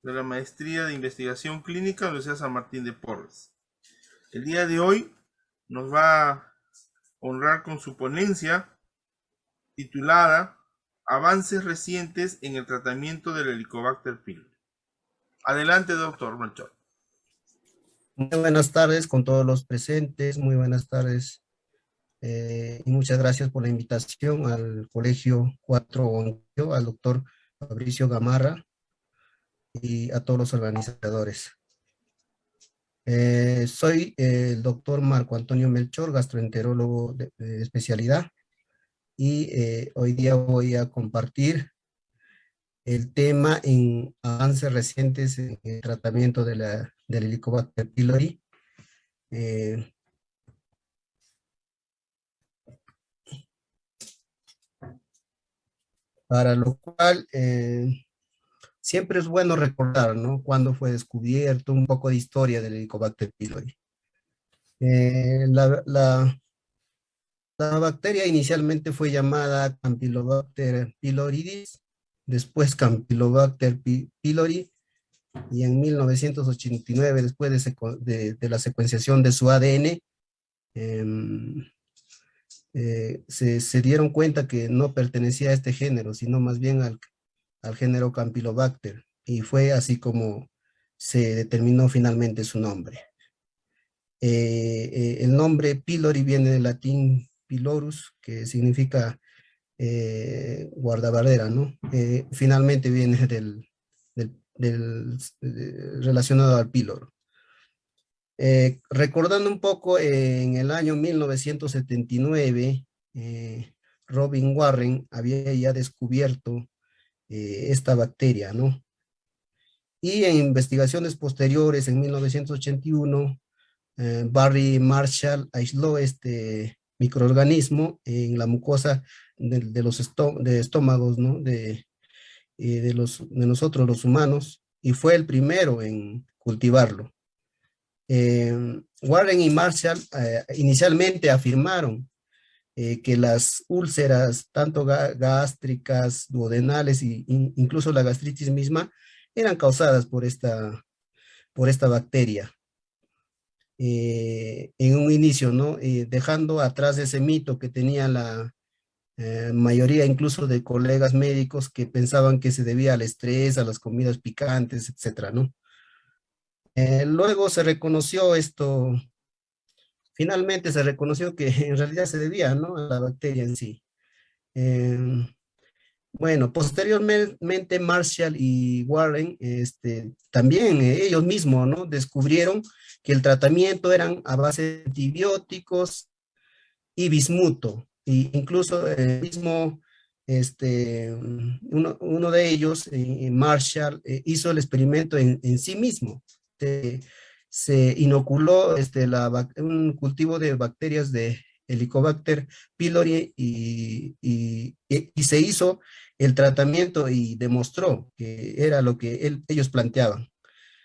de la Maestría de Investigación Clínica de la Universidad San Martín de Porres. El día de hoy nos va a honrar con su ponencia titulada Avances recientes en el tratamiento del Helicobacter pylori. Adelante, doctor Melchor. Muy buenas tardes con todos los presentes, muy buenas tardes y muchas gracias por la invitación al Colegio 4 al doctor Fabricio Gamarra y a todos los organizadores. Soy el doctor Marco Antonio Melchor, gastroenterólogo de especialidad, y hoy día voy a compartir el tema en avances recientes en el tratamiento del Helicobacter pylori. Para lo cual siempre es bueno recordar, ¿no? Cuándo fue descubierto, un poco de historia del Helicobacter pylori. La bacteria inicialmente fue llamada Campylobacter pyloridis, después Campylobacter pylori, y en 1989, después de la secuenciación de su ADN, se dieron cuenta que no pertenecía a este género, sino más bien al género Campylobacter, y fue así como se determinó finalmente su nombre. El nombre pylori viene del latín pylorus, que significa guardabardera, ¿no? Finalmente viene relacionado al píloro. Recordando un poco, en el año 1979, Robin Warren había ya descubierto esta bacteria, ¿no? Y en investigaciones posteriores, en 1981, Barry Marshall aisló este microorganismo en la mucosa de los estómagos, ¿no? De nosotros los humanos, y fue el primero en cultivarlo. Warren y Marshall inicialmente afirmaron que las úlceras, tanto gástricas, duodenales e incluso la gastritis misma, eran causadas por esta bacteria. En un inicio, ¿no? Dejando atrás ese mito que tenía la mayoría incluso de colegas médicos que pensaban que se debía al estrés, a las comidas picantes, etcétera, ¿no? Luego se reconoció esto, finalmente se reconoció que en realidad se debía, ¿no? A la bacteria en sí. Eh, bueno, posteriormente Marshall y Warren, también ellos mismos, ¿no? Descubrieron que el tratamiento eran a base de antibióticos y bismuto. Y incluso el mismo, uno de ellos, Marshall, hizo el experimento en sí mismo. Se inoculó un cultivo de bacterias de Helicobacter pylori y se hizo el tratamiento y demostró que era lo que ellos planteaban.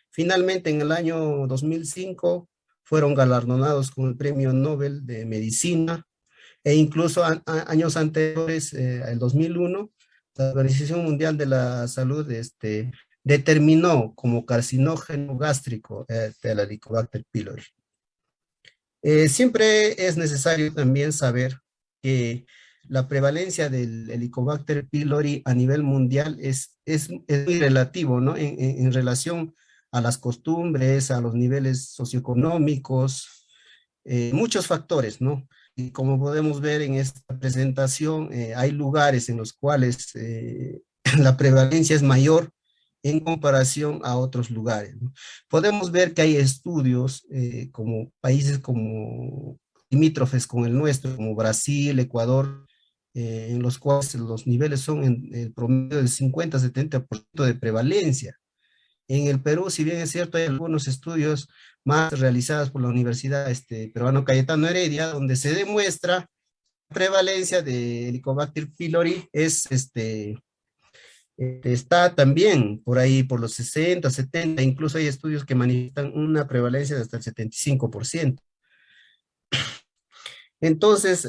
Finalmente, en el año 2005, fueron galardonados con el Premio Nobel de Medicina, e incluso años anteriores, el 2001, la Organización Mundial de la Salud determinó como carcinógeno gástrico el Helicobacter pylori. Siempre es necesario también saber que la prevalencia del Helicobacter pylori a nivel mundial es muy relativo, ¿no? En relación a las costumbres, a los niveles socioeconómicos, muchos factores, ¿no? Y como podemos ver en esta presentación, hay lugares en los cuales la prevalencia es mayor en comparación a otros lugares, ¿no? Podemos ver que hay estudios como países como limítrofes con el nuestro, como Brasil, Ecuador, en los cuales los niveles son en el promedio del 50-70% de prevalencia. En el Perú, si bien es cierto, hay algunos estudios más realizados por la Universidad Peruano Cayetano Heredia, donde se demuestra la prevalencia de Helicobacter pylori está también por ahí por los 60, 70, incluso hay estudios que manifiestan una prevalencia de hasta el 75%. Entonces,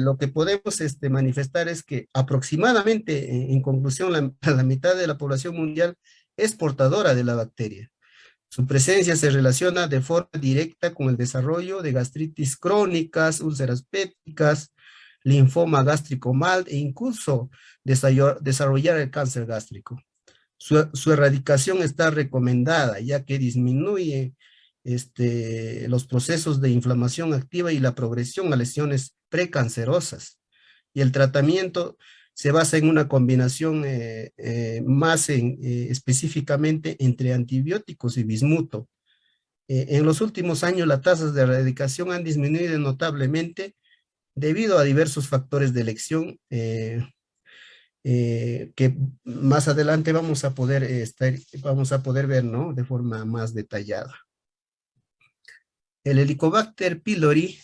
lo que podemos manifestar es que aproximadamente, en conclusión, la mitad de la población mundial es portadora de la bacteria. Su presencia se relaciona de forma directa con el desarrollo de gastritis crónicas, úlceras pépticas, linfoma gástrico mal e incluso desarrollar el cáncer gástrico. Su erradicación está recomendada ya que disminuye los procesos de inflamación activa y la progresión a lesiones precancerosas. Y el tratamiento se basa en una combinación específicamente entre antibióticos y bismuto. En los últimos años las tasas de erradicación han disminuido notablemente debido a diversos factores de elección que más adelante vamos a poder ver, ¿no? De forma más detallada. El Helicobacter pylori,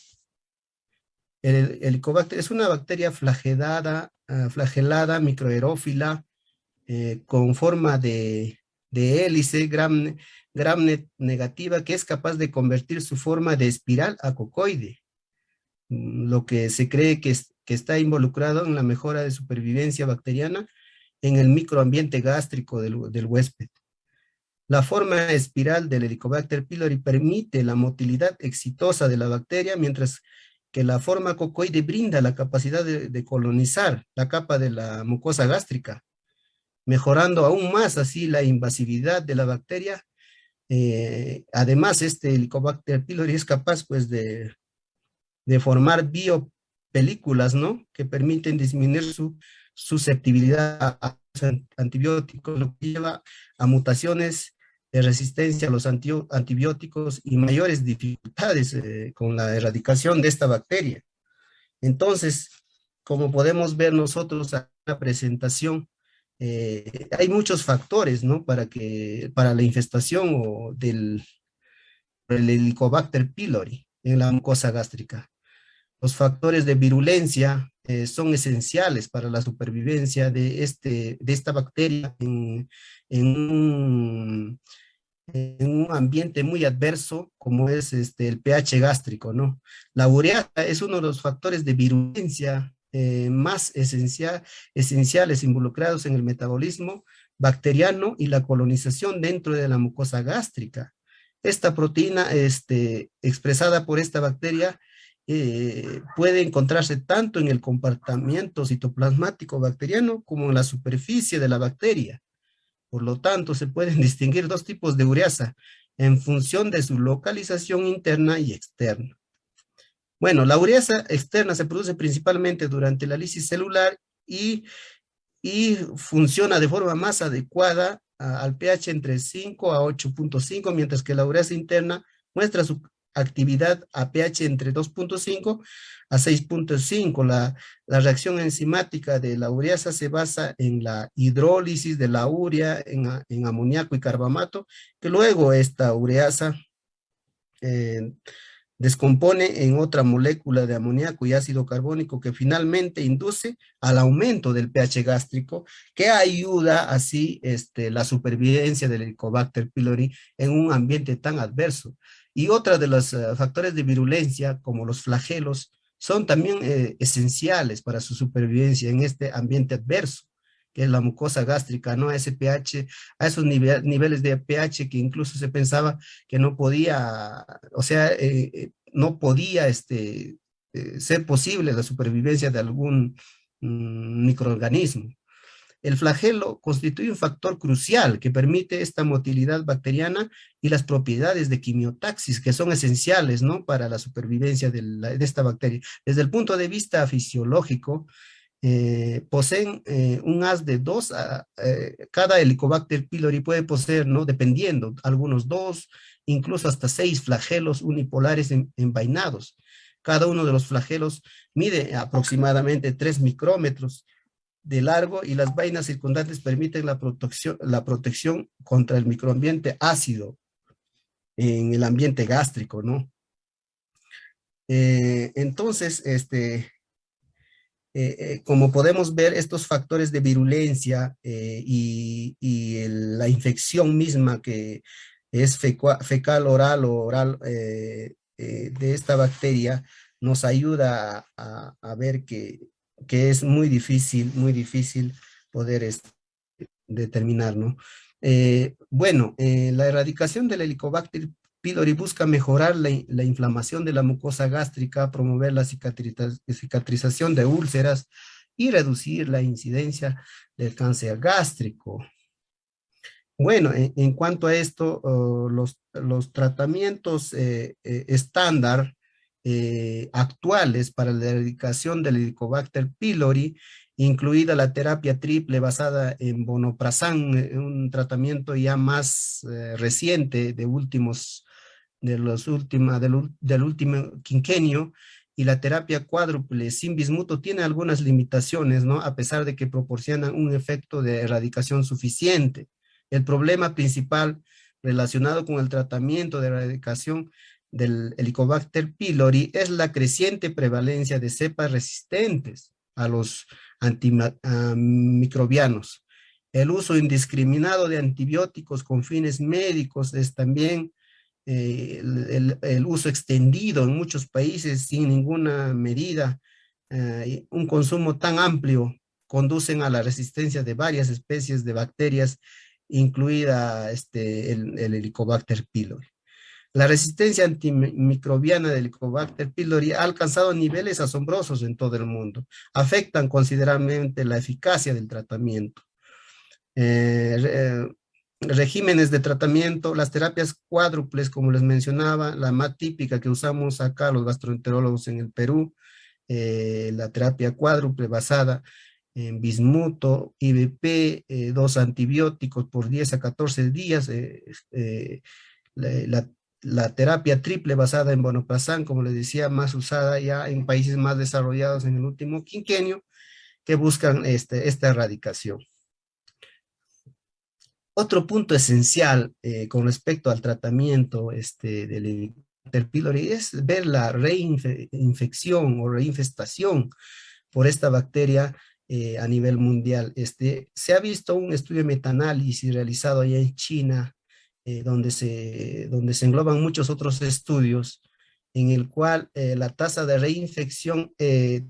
el Helicobacter es una bacteria flagelada microaerófila con forma de hélice gram negativa que es capaz de convertir su forma de espiral a cocoide, lo que se cree que está involucrado en la mejora de supervivencia bacteriana en el microambiente gástrico del huésped. La forma espiral del Helicobacter pylori permite la motilidad exitosa de la bacteria, mientras que la forma cocoide brinda la capacidad de colonizar la capa de la mucosa gástrica, mejorando aún más así la invasividad de la bacteria. Además, este Helicobacter pylori es capaz pues de formar biopelículas, ¿no? Que permiten disminuir su susceptibilidad a antibióticos, lo que lleva a mutaciones de resistencia a los antibióticos y mayores dificultades con la erradicación de esta bacteria. Entonces, como podemos ver nosotros en la presentación, hay muchos factores, ¿no? Para la infestación del Helicobacter pylori en la mucosa gástrica. Los factores de virulencia son esenciales para la supervivencia de esta bacteria en un ambiente muy adverso como es el pH gástrico, ¿no? La ureasa es uno de los factores de virulencia más esenciales involucrados en el metabolismo bacteriano y la colonización dentro de la mucosa gástrica. Esta proteína expresada por esta bacteria puede encontrarse tanto en el compartimiento citoplasmático bacteriano como en la superficie de la bacteria. Por lo tanto, se pueden distinguir dos tipos de ureasa en función de su localización interna y externa. Bueno, la ureasa externa se produce principalmente durante la lisis celular y funciona de forma más adecuada al pH entre 5 a 8.5, mientras que la ureasa interna muestra su actividad a pH entre 2.5 a 6.5. La reacción enzimática de la ureasa se basa en la hidrólisis de la urea en amoníaco y carbamato, que luego esta ureasa descompone en otra molécula de amoníaco y ácido carbónico que finalmente induce al aumento del pH gástrico, que ayuda así la supervivencia del Helicobacter pylori en un ambiente tan adverso. Y otra de los factores de virulencia, como los flagelos, son también esenciales para su supervivencia en este ambiente adverso, que es la mucosa gástrica, ¿no? A ese pH, a esos niveles de pH que incluso se pensaba que no podía, o sea, no podía ser posible la supervivencia de algún microorganismo. El flagelo constituye un factor crucial que permite esta motilidad bacteriana y las propiedades de quimiotaxis que son esenciales, ¿no? Para la supervivencia de esta bacteria. Desde el punto de vista fisiológico, poseen un haz de dos, cada Helicobacter pylori puede poseer, ¿no? Dependiendo, algunos 2, incluso hasta 6 flagelos unipolares envainados. Cada uno de los flagelos mide aproximadamente 3 micrómetros de largo y las vainas circundantes permiten la protección contra el microambiente ácido en el ambiente gástrico, ¿no? Entonces, como podemos ver, estos factores de virulencia la infección misma que es fecal oral o oral de esta bacteria nos ayuda a ver que es muy difícil poder determinar, ¿no? La erradicación del Helicobacter pylori busca mejorar la inflamación de la mucosa gástrica, promover la cicatrización de úlceras y reducir la incidencia del cáncer gástrico. Bueno, en cuanto a esto, los tratamientos estándar actuales para la erradicación del Helicobacter pylori, incluida la terapia triple basada en vonoprazán, un tratamiento ya más reciente del último quinquenio, y la terapia cuádruple sin bismuto tiene algunas limitaciones, ¿no? A pesar de que proporcionan un efecto de erradicación suficiente. El problema principal relacionado con el tratamiento de erradicación del Helicobacter pylori es la creciente prevalencia de cepas resistentes a los antimicrobianos. El uso indiscriminado de antibióticos con fines médicos es también el uso extendido en muchos países sin ninguna medida, un consumo tan amplio conducen a la resistencia de varias especies de bacterias, incluida el Helicobacter pylori. La resistencia antimicrobiana del Helicobacter pylori ha alcanzado niveles asombrosos en todo el mundo. Afectan considerablemente la eficacia del tratamiento. Regímenes de tratamiento, las terapias cuádruples, como les mencionaba, la más típica que usamos acá los gastroenterólogos en el Perú, la terapia cuádruple basada en bismuto, IBP, 2 antibióticos por 10 a 14 días, la terapia triple basada en vonoprazán, como les decía, más usada ya en países más desarrollados en el último quinquenio, que buscan esta erradicación. Otro punto esencial con respecto al tratamiento del Helicobacter pylori es ver la reinfección o reinfestación por esta bacteria a nivel mundial. Se ha visto un estudio de metaanálisis realizado allá en China, donde se engloban muchos otros estudios, en el cual la tasa de reinfección es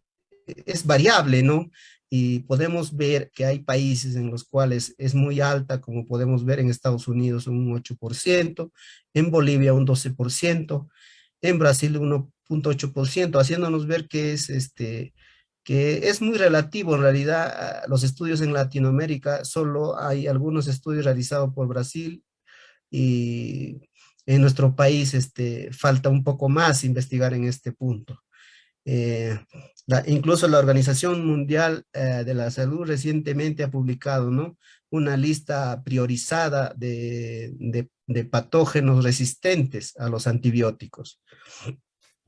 variable, ¿no? Y podemos ver que hay países en los cuales es muy alta, como podemos ver en Estados Unidos un 8%, en Bolivia un 12%, en Brasil 1,8%, haciéndonos ver que es muy relativo. En realidad, los estudios en Latinoamérica, solo hay algunos estudios realizados por Brasil, y en nuestro país falta un poco más investigar en este punto. Incluso la Organización Mundial de la Salud recientemente ha publicado, ¿no?, una lista priorizada de patógenos resistentes a los antibióticos.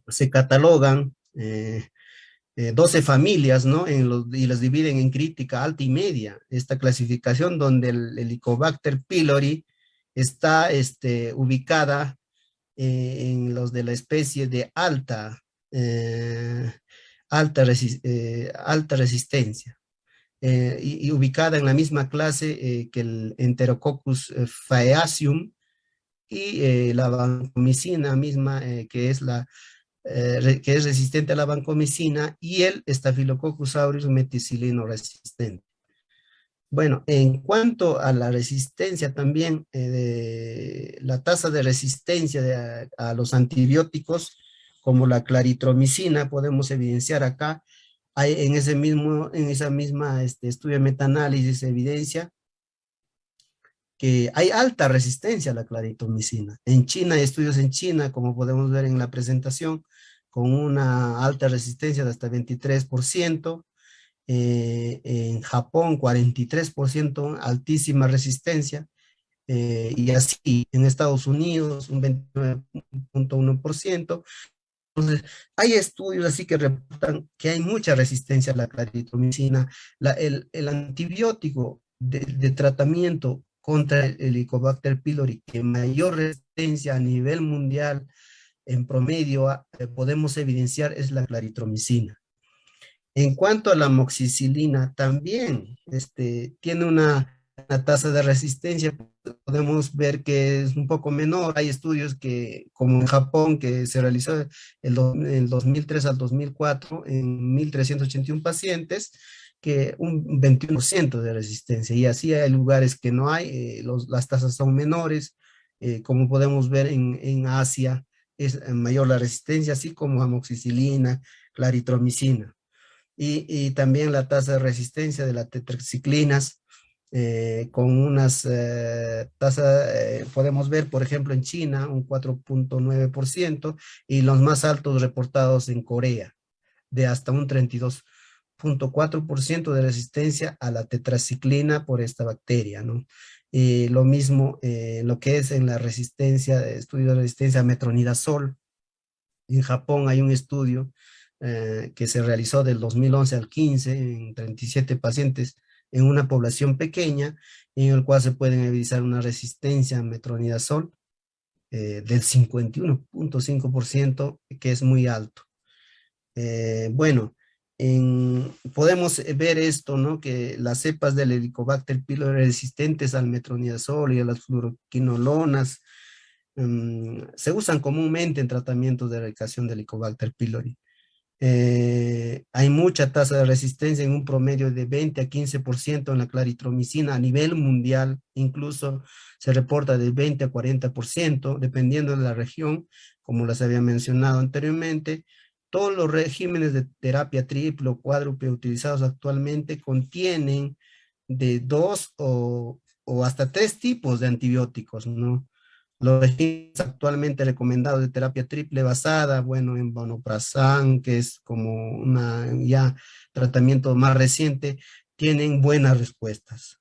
Se catalogan 12 familias, ¿no?, y las dividen en crítica, alta y media. Esta clasificación, donde el Helicobacter pylori está ubicada en los de la especie de alta resistencia, y ubicada en la misma clase que el Enterococcus faecaceum y la vancomicina misma, que es resistente a la vancomicina, y el Staphylococcus aureus meticilino resistente. Bueno, en cuanto a la resistencia también, la tasa de resistencia a los antibióticos, como la claritromicina, podemos evidenciar acá, en esa misma estudio de metaanálisis, evidencia que hay alta resistencia a la claritromicina. En China, hay estudios en China, como podemos ver en la presentación, con una alta resistencia de hasta 23%, en Japón 43%, altísima resistencia, y así en Estados Unidos un 29,1%. Entonces, hay estudios así que reportan que hay mucha resistencia a la claritromicina. El antibiótico de tratamiento contra el Helicobacter pylori que mayor resistencia a nivel mundial en promedio podemos evidenciar es la claritromicina. En cuanto a la amoxicilina, también tiene una tasa de resistencia, podemos ver que es un poco menor. Hay estudios como en Japón, que se realizó el 2003 al 2004 en 1.381 pacientes, que un 21% de resistencia, y así hay lugares que no hay, las tasas son menores, como podemos ver en Asia, es mayor la resistencia, así como amoxicilina, claritromicina, y también la tasa de resistencia de las tetraciclinas, con unas tasas, podemos ver, por ejemplo, en China, un 4,9%, y los más altos reportados en Corea, de hasta un 32,4% de resistencia a la tetraciclina por esta bacteria, ¿no? Y lo mismo lo que es en la resistencia, estudio de resistencia a metronidazol. En Japón hay un estudio que se realizó del 2011 al 15 en 37 pacientes en una población pequeña, en el cual se pueden evidenciar una resistencia a metronidazol del 51,5%, que es muy alto. Bueno, podemos ver esto, ¿no? Que las cepas del Helicobacter pylori resistentes al metronidazol y a las fluoroquinolonas se usan comúnmente en tratamientos de erradicación del Helicobacter pylori. Hay mucha tasa de resistencia, en un promedio de 20 a 15% en la claritromicina a nivel mundial, incluso se reporta de 20 a 40%, dependiendo de la región, como les había mencionado anteriormente. Todos los regímenes de terapia triple o cuádruple utilizados actualmente contienen de dos o hasta tres tipos de antibióticos, ¿no? Los regímenes actualmente recomendados de terapia triple basada, bueno, en vonoprazan, que es como una ya tratamiento más reciente, tienen buenas respuestas.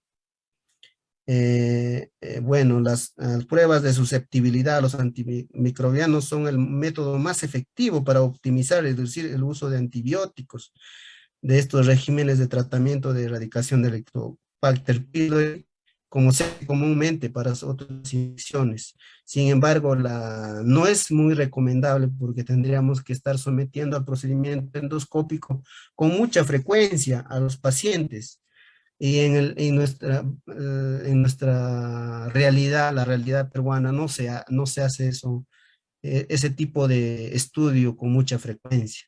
Bueno, las pruebas de susceptibilidad a los antimicrobianos son el método más efectivo para optimizar y reducir el uso de antibióticos de estos regímenes de tratamiento de erradicación del Helicobacter pylori, como se hace comúnmente para otras infecciones. Sin embargo, no es muy recomendable porque tendríamos que estar sometiendo al procedimiento endoscópico con mucha frecuencia a los pacientes. Y en nuestra realidad, la realidad peruana, no se hace eso, ese tipo de estudio con mucha frecuencia.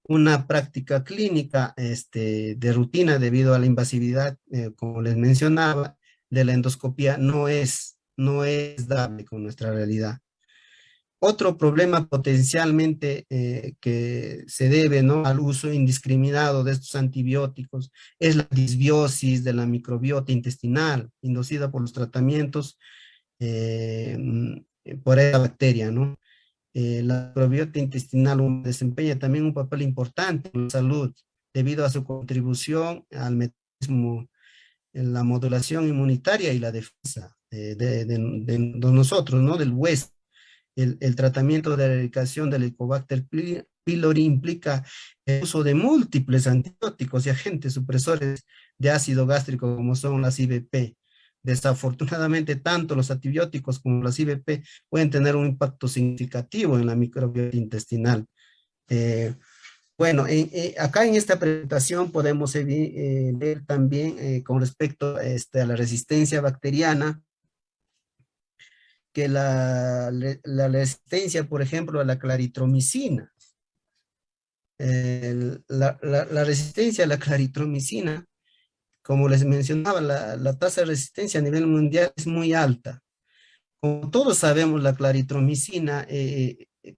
Una práctica clínica de rutina debido a la invasividad, como les mencionaba, de la endoscopía no es dable con nuestra realidad. Otro problema potencialmente que se debe, ¿no?, al uso indiscriminado de estos antibióticos es la disbiosis de la microbiota intestinal inducida por los tratamientos por esta bacteria, ¿no? La microbiota intestinal desempeña también un papel importante en la salud debido a su contribución al mecanismo en la modulación inmunitaria y la defensa de nosotros, ¿no?, del hueso. El tratamiento de erradicación del Helicobacter pylori implica el uso de múltiples antibióticos y agentes supresores de ácido gástrico como son las IBP. Desafortunadamente, tanto los antibióticos como las IBP pueden tener un impacto significativo en la microbiota intestinal. Bueno, acá en esta presentación podemos ver también con respecto a la resistencia bacteriana, que la resistencia, por ejemplo, a la claritromicina. La resistencia a la claritromicina, como les mencionaba, la tasa de resistencia a nivel mundial es muy alta. Como todos sabemos, la claritromicina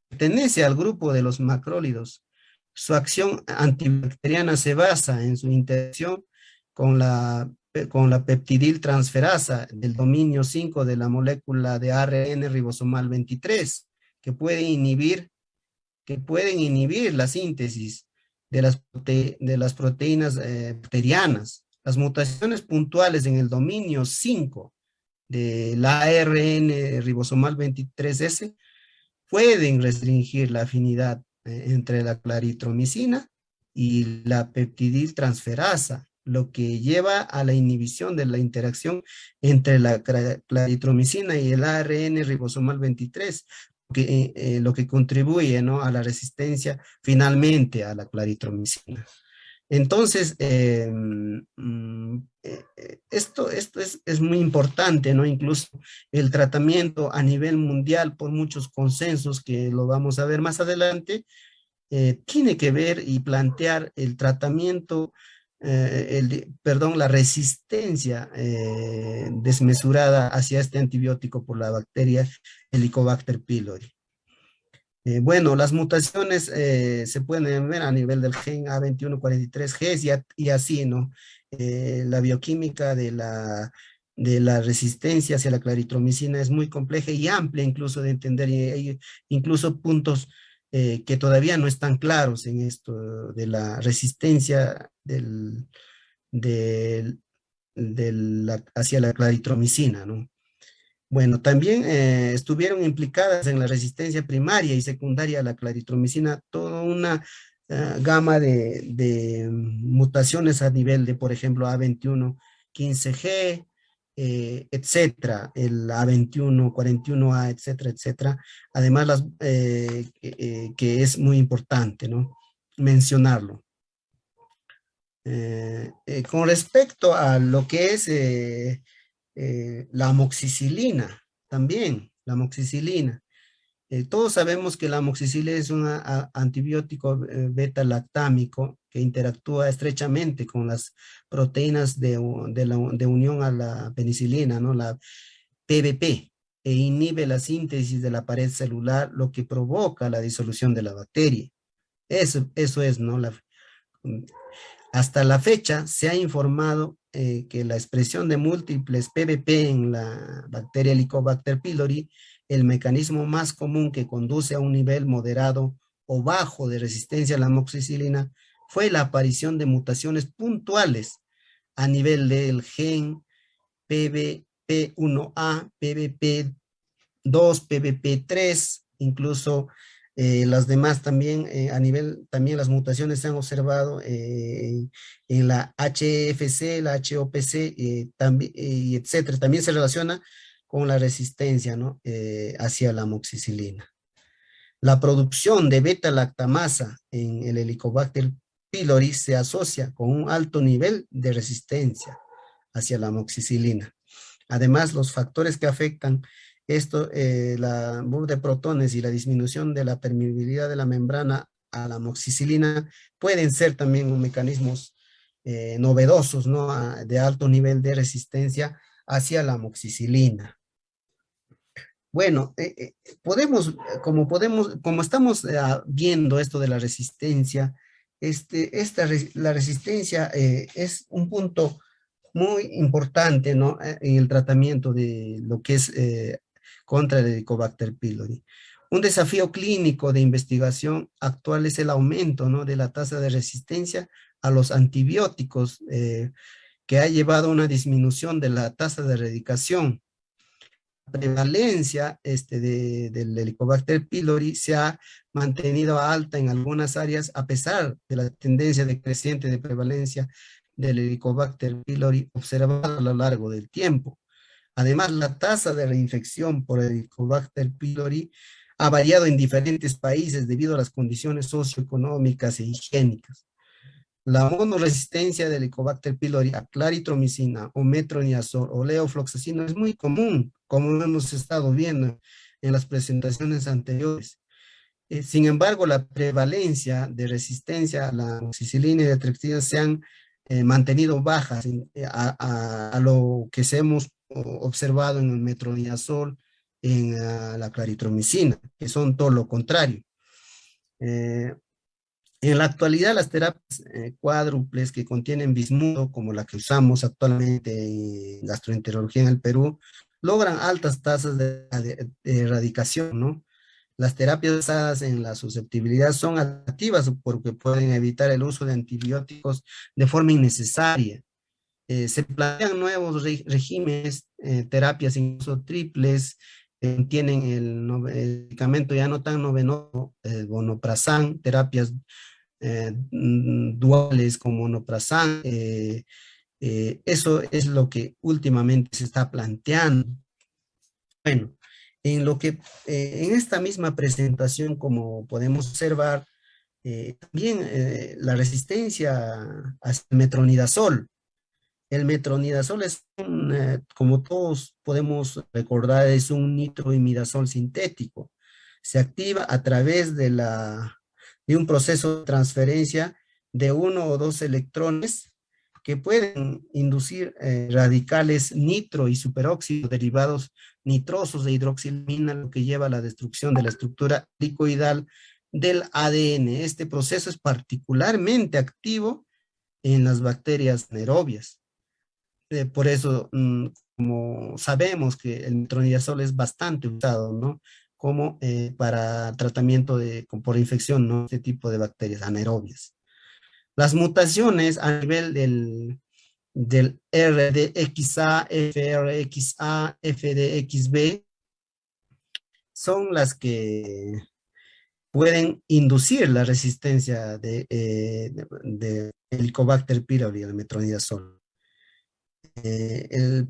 pertenece al grupo de los macrólidos. Su acción antibacteriana se basa en su interacción con la peptidiltransferasa del dominio 5 de la molécula de ARN ribosomal 23, que pueden inhibir la síntesis de las proteínas bacterianas. Las mutaciones puntuales en el dominio 5 de la ARN ribosomal 23S pueden restringir la afinidad entre la claritromicina y la peptidiltransferasa, lo que lleva a la inhibición de la interacción entre la claritromicina y el ARN ribosomal 23, lo que contribuye, ¿no?, a la resistencia finalmente a la claritromicina. Entonces, esto es muy importante, ¿no? Incluso el tratamiento a nivel mundial, por muchos consensos que lo vamos a ver más adelante, tiene que ver y plantear el tratamiento, la resistencia desmesurada hacia este antibiótico por la bacteria Helicobacter pylori. Bueno, las mutaciones se pueden ver a nivel del gen A2143G y así, ¿no? La bioquímica de la resistencia hacia la claritromicina es muy compleja y amplia incluso de entender, y hay incluso puntos que todavía no están claros en esto de la resistencia hacia la claritromicina, ¿no? Bueno, también estuvieron implicadas en la resistencia primaria y secundaria a la claritromicina toda una gama de mutaciones a nivel de, por ejemplo, A2115G, etcétera, el A2141A, etcétera, etcétera. Además, que es muy importante, ¿no? Mencionarlo. Con respecto a lo que es la amoxicilina, también la amoxicilina. Todos sabemos que la amoxicilina es un antibiótico beta-lactámico que interactúa estrechamente con las proteínas de unión a la penicilina, ¿no? La PBP, e inhibe la síntesis de la pared celular, lo que provoca la disolución de la bacteria. Eso es, ¿no? Hasta la fecha se ha informado que la expresión de múltiples PBP en la bacteria Helicobacter pylori, el mecanismo más común que conduce a un nivel moderado o bajo de resistencia a la amoxicilina, fue la aparición de mutaciones puntuales a nivel del gen PBP1A, PBP2, PBP3, incluso las demás también, a nivel, también las mutaciones se han observado en la HFC, la HOPC, también, y etcétera. También se relaciona con la resistencia, ¿no? Hacia la amoxicilina. La producción de beta-lactamasa en el Helicobacter pylori se asocia con un alto nivel de resistencia hacia la amoxicilina. Además, los factores que afectan esto, la burbuja de protones y la disminución de la permeabilidad de la membrana a la amoxicilina pueden ser también mecanismos novedosos, ¿no? De alto nivel de resistencia hacia la amoxicilina. Bueno, como estamos viendo esto de la resistencia, la resistencia es un punto muy importante, ¿no? En el tratamiento de lo que es contra el Helicobacter pylori. Un desafío clínico de investigación actual es el aumento, ¿no? De la tasa de resistencia a los antibióticos, que ha llevado a una disminución de la tasa de erradicación. La prevalencia del Helicobacter pylori se ha mantenido alta en algunas áreas a pesar de la tendencia decreciente de prevalencia del Helicobacter pylori observada a lo largo del tiempo. Además, la tasa de reinfección por Helicobacter pylori ha variado en diferentes países debido a las condiciones socioeconómicas e higiénicas. La monoresistencia del Helicobacter pylori a claritromicina o metronidazol o levofloxacino es muy común, como hemos estado viendo en las presentaciones anteriores. Sin embargo, la prevalencia de resistencia a la amoxicilina y la trexina se han mantenido bajas a lo que se hemos observado en el metronidazol, en la claritromicina, que son todo lo contrario. En la actualidad, las terapias cuádruples que contienen bismuto, como la que usamos actualmente en gastroenterología en el Perú, logran altas tasas de erradicación, ¿no? Las terapias basadas en la susceptibilidad son activas porque pueden evitar el uso de antibióticos de forma innecesaria. Se plantean nuevos regímenes, terapias incluso triples, tienen el medicamento ya no tan novenoso, vonoprazán, terapias duales con vonoprazán. Eso es lo que últimamente se está planteando. Bueno, en esta misma presentación, como podemos observar, también la resistencia al metronidazol. El metronidazol es, como todos podemos recordar, es un nitroimidazol sintético. Se activa a través de y un proceso de transferencia de uno o dos electrones que pueden inducir radicales nitro y superóxido derivados nitrosos de hidroxilamina, lo que lleva a la destrucción de la estructura helicoidal del ADN. Este proceso es particularmente activo en las bacterias anaerobias. Por eso, como sabemos que el metronidazol es bastante usado, ¿no? Como para tratamiento por infección, ¿no? Este tipo de bacterias anaerobias. Las mutaciones a nivel del RDXA, FRXA, FDXB son las que pueden inducir la resistencia de Helicobacter pylori al metronidazol. El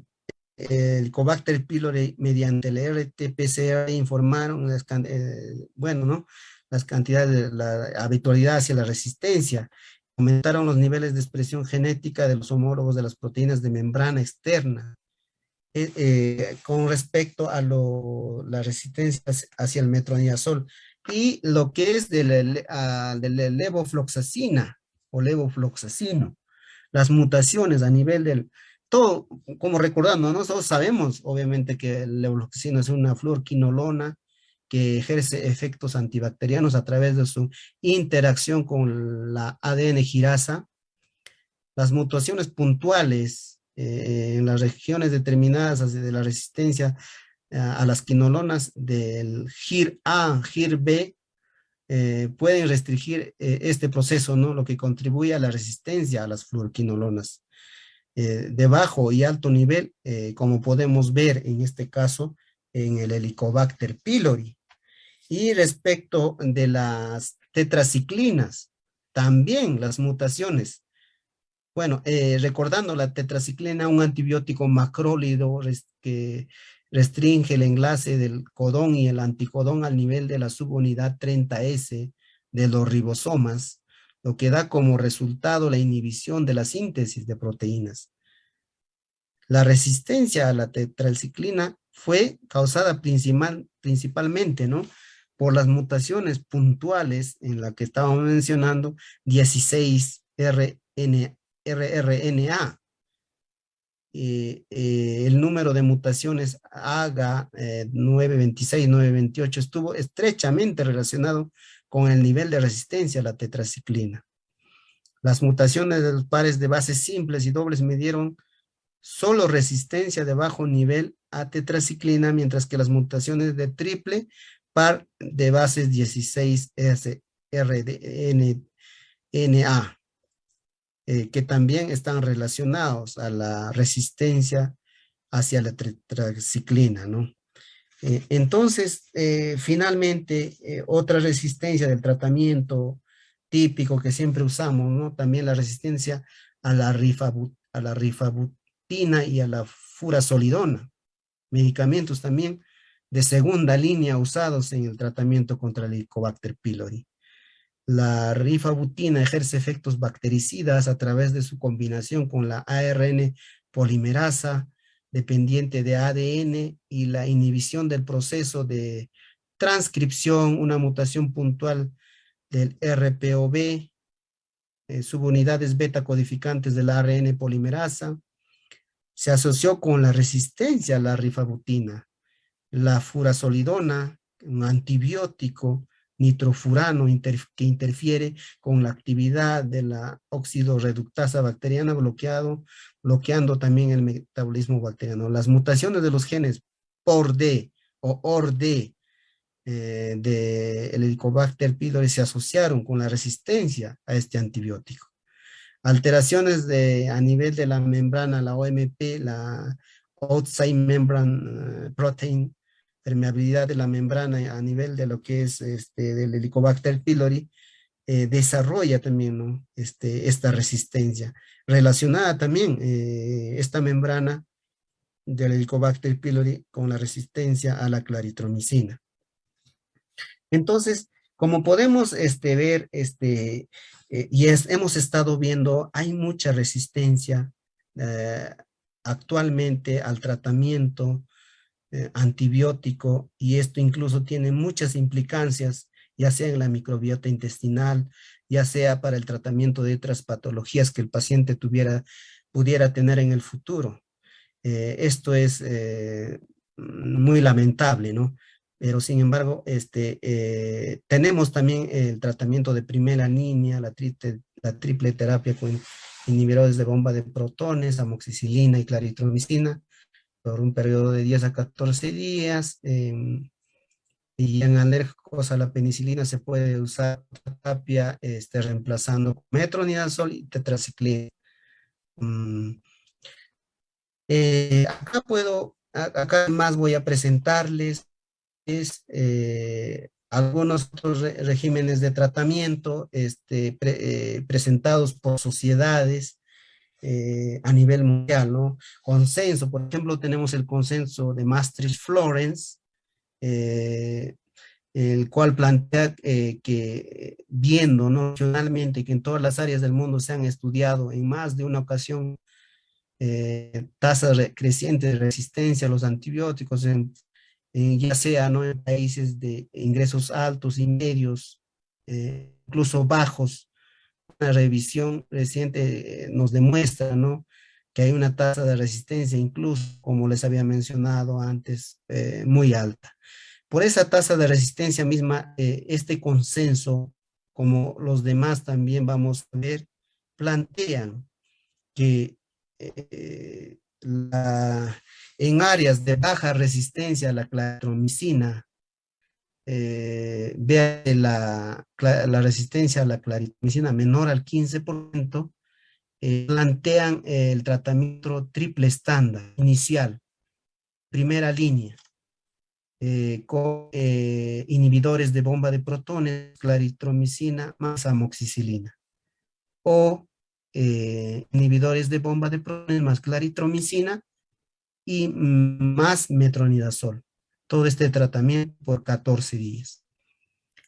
Helicobacter pylori mediante el RT-PCR informaron bueno, ¿no? Las cantidades, la habitualidad hacia la resistencia. Aumentaron los niveles de expresión genética de los homólogos de las proteínas de membrana externa. Con respecto a la resistencia hacia el metronidazol y lo que es de la levofloxacina o levofloxacino. Las mutaciones a nivel del todo, como recordando, ¿no? Todos sabemos, obviamente, que el levofloxacino es una fluorquinolona que ejerce efectos antibacterianos a través de su interacción con la ADN girasa. Las mutaciones puntuales en las regiones determinadas de la resistencia a las quinolonas del GIR-A, GIR-B, pueden restringir este proceso, ¿no? Lo que contribuye a la resistencia a las fluorquinolonas de bajo y alto nivel, como podemos ver en este caso en el Helicobacter pylori. Y respecto de las tetraciclinas, también las mutaciones. Bueno, recordando la tetraciclina, un antibiótico macrólido que restringe el enlace del codón y el anticodón al nivel de la subunidad 30S de los ribosomas, lo que da como resultado la inhibición de la síntesis de proteínas. La resistencia a la tetraciclina fue causada principalmente, ¿no? Por las mutaciones puntuales en la que estábamos mencionando, 16RNA. El número de mutaciones AGA 926, 928 estuvo estrechamente relacionado con el nivel de resistencia a la tetraciclina. Las mutaciones de los pares de bases simples y dobles midieron solo resistencia de bajo nivel a tetraciclina, mientras que las mutaciones de triple par de bases 16RNA que también están relacionados a la resistencia hacia la tetraciclina, ¿no? Entonces, finalmente, otra resistencia del tratamiento típico que siempre usamos, ¿no? También la resistencia a la rifabutina y a la furazolidona, medicamentos también de segunda línea usados en el tratamiento contra el Helicobacter pylori. La rifabutina ejerce efectos bactericidas a través de su combinación con la ARN polimerasa dependiente de ADN y la inhibición del proceso de transcripción, una mutación puntual del RPOB, subunidades beta codificantes de la ARN polimerasa. Se asoció con la resistencia a la rifabutina, la furazolidona, un antibiótico nitrofurano que interfiere con la actividad de la oxidorreductasa bacteriana, bloqueando también el metabolismo bacteriano. Las mutaciones de los genes PORD o ORD del Helicobacter pylori se asociaron con la resistencia a este antibiótico. Alteraciones a nivel de la membrana, la OMP, la Outside Membrane Protein, permeabilidad de la membrana a nivel de lo que es del Helicobacter pylori, desarrolla también, ¿no? Esta resistencia. Relacionada también esta membrana del Helicobacter pylori con la resistencia a la claritromicina. Entonces, como podemos ver, hemos estado viendo, hay mucha resistencia actualmente al tratamiento antibiótico, y esto incluso tiene muchas implicancias ya sea en la microbiota intestinal, ya sea para el tratamiento de otras patologías que el paciente pudiera tener en el futuro. Esto es muy lamentable, ¿no? Pero sin embargo, tenemos también el tratamiento de primera línea, la triple terapia con inhibidores de bomba de protones, amoxicilina y claritromicina, por un periodo de 10 a 14 días. Y en alérgicos a la penicilina se puede usar terapia reemplazando metronidazol y tetraciclina. Mm, acá más voy a presentarles algunos otros regímenes de tratamiento presentados por sociedades a nivel mundial, ¿no? Consenso, por ejemplo, tenemos el consenso de Maastricht-Florence, eh, el cual plantea que viendo, ¿no?, nacionalmente que en todas las áreas del mundo se han estudiado en más de una ocasión tasas crecientes de resistencia a los antibióticos, ya sea, ¿no?, en países de ingresos altos y medios, incluso bajos. Una revisión reciente nos demuestra, ¿no?, que hay una tasa de resistencia, incluso, como les había mencionado antes, muy alta. Por esa tasa de resistencia misma, este consenso, como los demás también vamos a ver, plantean que en áreas de baja resistencia a la claritromicina, vea la resistencia a la claritromicina menor al 15%, plantean el tratamiento triple estándar inicial, primera línea, con inhibidores de bomba de protones, claritromicina más amoxicilina, o inhibidores de bomba de protones más claritromicina y más metronidazol. Todo este tratamiento por 14 días.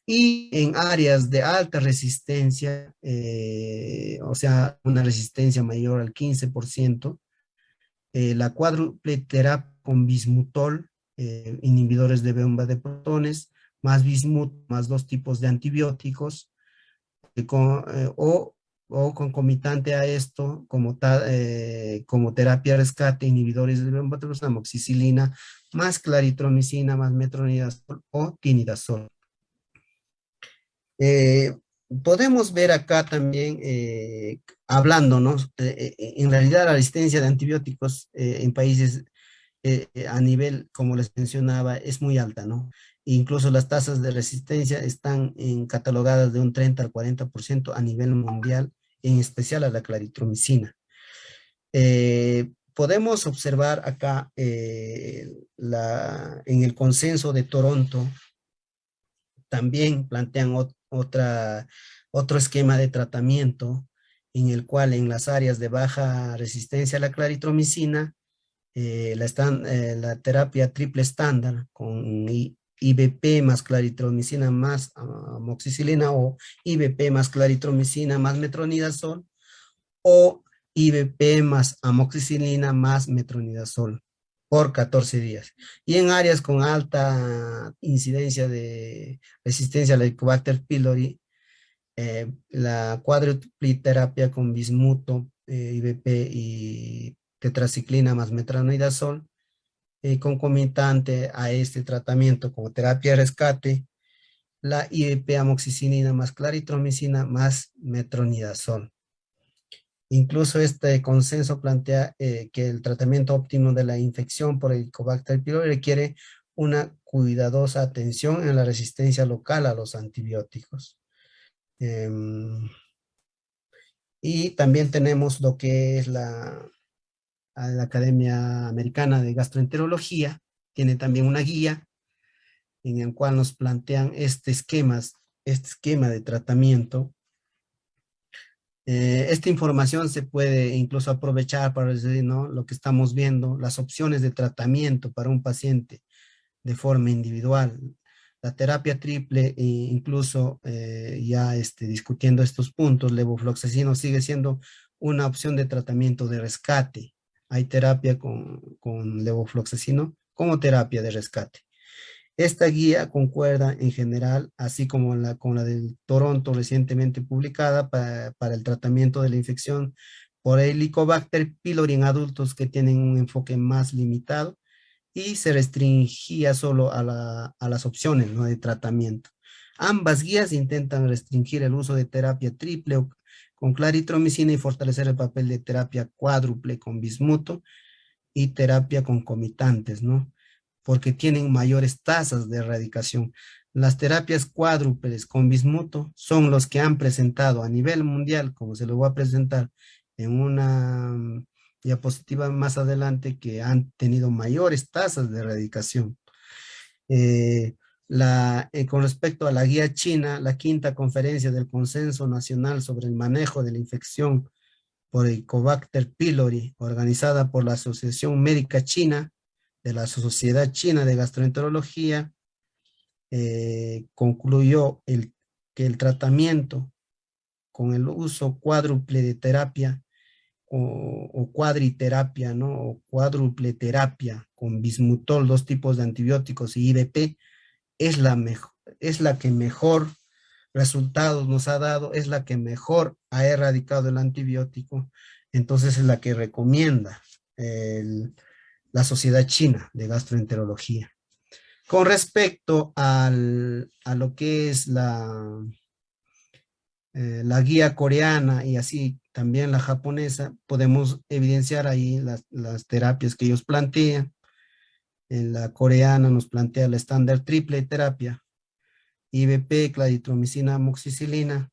Y en áreas de alta resistencia, o sea, una resistencia mayor al 15%, la cuádruple terapia con bismutol, inhibidores de bomba de protones, más bismut, más 2 tipos de antibióticos, o concomitante a esto, como terapia rescate, inhibidores de bomba de protones, amoxicilina, más claritromicina, más metronidazol o tinidazol. Podemos ver acá también, hablándonos, en realidad la resistencia de antibióticos en países a nivel, como les mencionaba, es muy alta, ¿no? Incluso las tasas de resistencia están catalogadas de un 30 al 40% a nivel mundial, en especial a la claritromicina. Podemos observar acá en el consenso de Toronto, también plantean otro esquema de tratamiento en el cual en las áreas de baja resistencia a la claritromicina, la terapia triple estándar con IBP más claritromicina más amoxicilina, o IBP más claritromicina más metronidazol, o IBP más amoxicilina más metronidazol por 14 días. Y en áreas con alta incidencia de resistencia al Helicobacter pylori, la cuádruple terapia con bismuto, IBP y tetraciclina más metronidazol, concomitante a este tratamiento como terapia de rescate, la IBP amoxicilina más claritromicina más metronidazol. Incluso este consenso plantea que el tratamiento óptimo de la infección por el Helicobacter pylori requiere una cuidadosa atención en la resistencia local a los antibióticos. Y también tenemos lo que es la Academia Americana de Gastroenterología, tiene también una guía en el cual nos plantean este esquema de tratamiento. Esta información se puede incluso aprovechar para decir, ¿no?, lo que estamos viendo, las opciones de tratamiento para un paciente de forma individual. La terapia triple, incluso ya discutiendo estos puntos, levofloxacino sigue siendo una opción de tratamiento de rescate. Hay terapia con levofloxacino como terapia de rescate. Esta guía concuerda en general, así como con la de Toronto recientemente publicada para el tratamiento de la infección por Helicobacter pylori en adultos que tienen un enfoque más limitado y se restringía solo a las opciones, ¿no?, de tratamiento. Ambas guías intentan restringir el uso de terapia triple con claritromicina y fortalecer el papel de terapia cuádruple con bismuto y terapia concomitantes, ¿no? Porque tienen mayores tasas de erradicación. Las terapias cuádruples con bismuto son los que han presentado a nivel mundial, como se lo voy a presentar en una diapositiva más adelante, que han tenido mayores tasas de erradicación. Con respecto a la guía china, la quinta conferencia del Consenso Nacional sobre el Manejo de la Infección por Helicobacter pylori, organizada por la Asociación Médica China, de la Sociedad China de Gastroenterología, concluyó que el tratamiento con el uso cuádruple de terapia o cuadriterapia, ¿no?, o cuádruple terapia con bismutol, dos tipos de antibióticos y IBP, es la que mejor resultados nos ha dado, es la que mejor ha erradicado el antibiótico. Entonces es la que recomienda la Sociedad China de Gastroenterología. Con respecto a lo que es la guía coreana y así también la japonesa, podemos evidenciar ahí las terapias que ellos plantean. En la coreana nos plantea la estándar triple terapia, IBP, claritromicina, amoxicilina,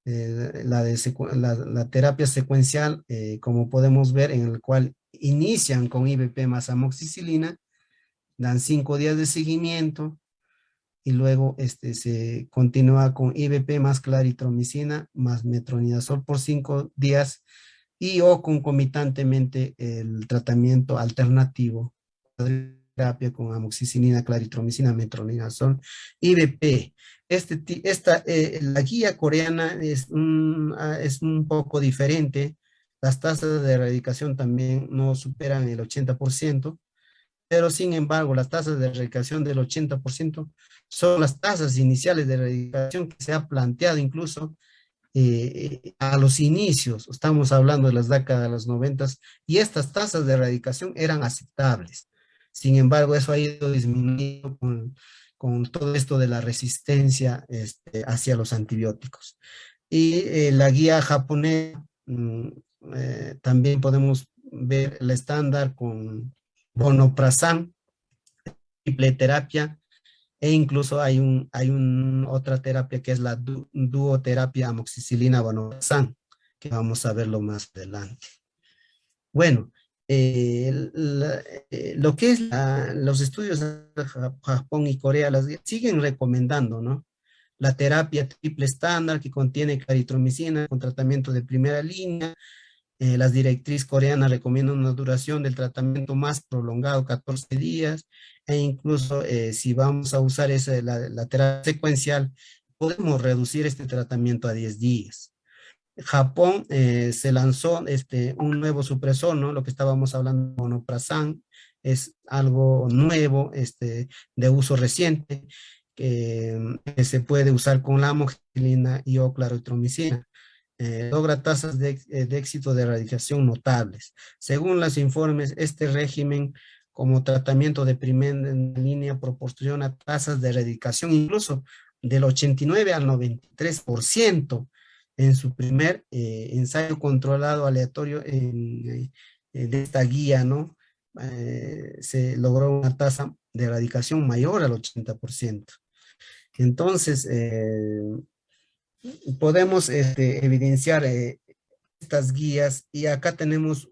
la terapia secuencial, como podemos ver, en el cual inician con IBP más amoxicilina, dan 5 días de seguimiento y luego se continúa con IBP más claritromicina más metronidazol por 5 días y o concomitantemente el tratamiento alternativo, terapia con amoxicilina, claritromicina, metronidazol, IBP. La guía coreana es un poco diferente. Las tasas de erradicación también no superan el 80%, pero sin embargo, las tasas de erradicación del 80% son las tasas iniciales de erradicación que se ha planteado incluso a los inicios. Estamos hablando de las décadas de los 90, y estas tasas de erradicación eran aceptables. Sin embargo, eso ha ido disminuyendo con todo esto de la resistencia hacia los antibióticos. Y la guía japonesa, también podemos ver el estándar con vonoprazan, triple terapia, e incluso hay otra terapia que es la duoterapia amoxicilina vonoprazan, que vamos a verlo más adelante. Bueno, lo que es los estudios de Japón y Corea siguen recomendando, ¿no?, la terapia triple estándar que contiene claritromicina con tratamiento de primera línea. Las directrices coreanas recomiendan una duración del tratamiento más prolongado, 14 días, e incluso si vamos a usar la terapia secuencial, podemos reducir este tratamiento a 10 días. Japón se lanzó un nuevo supresor, ¿no?, lo que estábamos hablando, vonoprazan, es algo nuevo, de uso reciente, que se puede usar con la amoxicilina y o claritromicina. Logra tasas de éxito de erradicación notables. Según los informes, este régimen como tratamiento de primera línea proporciona tasas de erradicación incluso del 89 al 93% en su primer ensayo controlado aleatorio de esta guía, ¿no? Se logró una tasa de erradicación mayor al 80%. Entonces, podemos evidenciar estas guías, y acá tenemos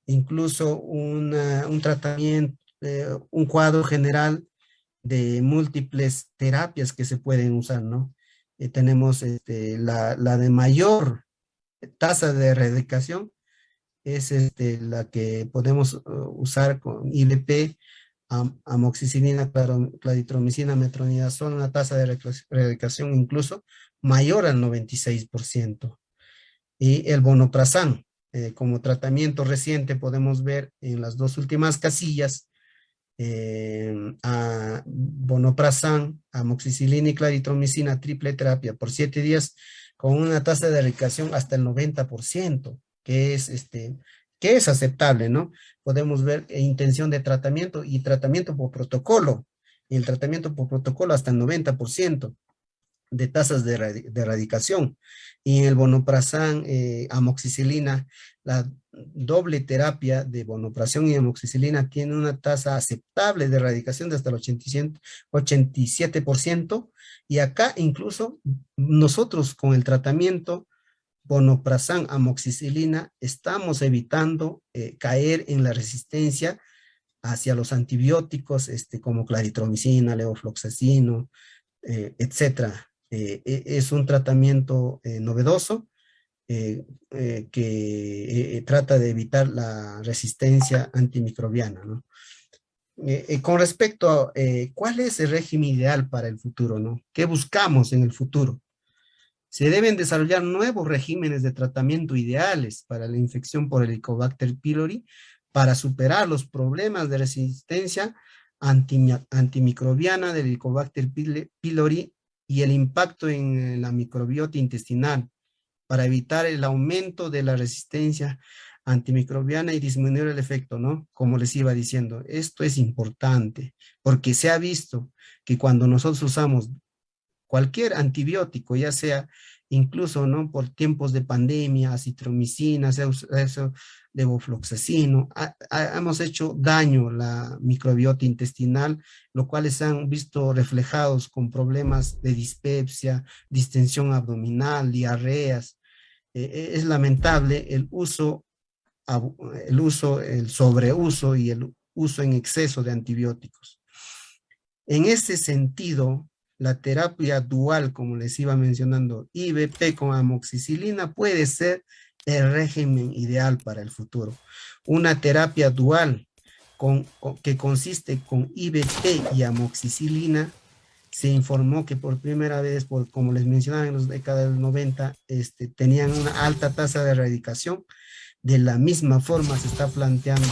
incluso un tratamiento, un cuadro general de múltiples terapias que se pueden usar, ¿no? Tenemos la de mayor tasa de erradicación, es la que podemos usar con IBP, amoxicilina, claritromicina, metronidazol, una tasa de erradicación incluso mayor al 96%. Y el vonoprazan, como tratamiento reciente, podemos ver en las dos últimas casillas a vonoprazan, amoxicilina y claritromicina, triple terapia por 7 días con una tasa de erradicación hasta el 90%, que es aceptable, ¿no? Podemos ver intención de tratamiento y tratamiento por protocolo. Y el tratamiento por protocolo hasta el 90% de tasas de erradicación. Y en el vonoprazán, amoxicilina, la doble terapia de vonoprazán y amoxicilina tiene una tasa aceptable de erradicación de hasta el 87%. Y acá incluso nosotros con el tratamiento vonoprazán, amoxicilina, estamos evitando caer en la resistencia hacia los antibióticos, como claritromicina, levofloxacino, etcétera. Es un tratamiento novedoso que trata de evitar la resistencia antimicrobiana, ¿no? Con respecto a cuál es el régimen ideal para el futuro, ¿no? ¿Qué buscamos en el futuro? Se deben desarrollar nuevos regímenes de tratamiento ideales para la infección por Helicobacter pylori para superar los problemas de resistencia antimicrobiana del Helicobacter pylori y el impacto en la microbiota intestinal para evitar el aumento de la resistencia antimicrobiana y disminuir el efecto, ¿no? Como les iba diciendo, esto es importante porque se ha visto que cuando nosotros usamos cualquier antibiótico, ya sea incluso, ¿no? Por tiempos de pandemia, acitromicina, eso, levofloxacino, hemos hecho daño a la microbiota intestinal, lo cual se han visto reflejados con problemas de dispepsia, distensión abdominal, diarreas. Es lamentable el sobreuso y el uso en exceso de antibióticos. En ese sentido, la terapia dual, como les iba mencionando, IBP con amoxicilina puede ser el régimen ideal para el futuro. Una terapia dual que consiste con IBP y amoxicilina, se informó que por primera vez, como les mencionaba en las décadas del 90, tenían una alta tasa de erradicación. De la misma forma se está planteando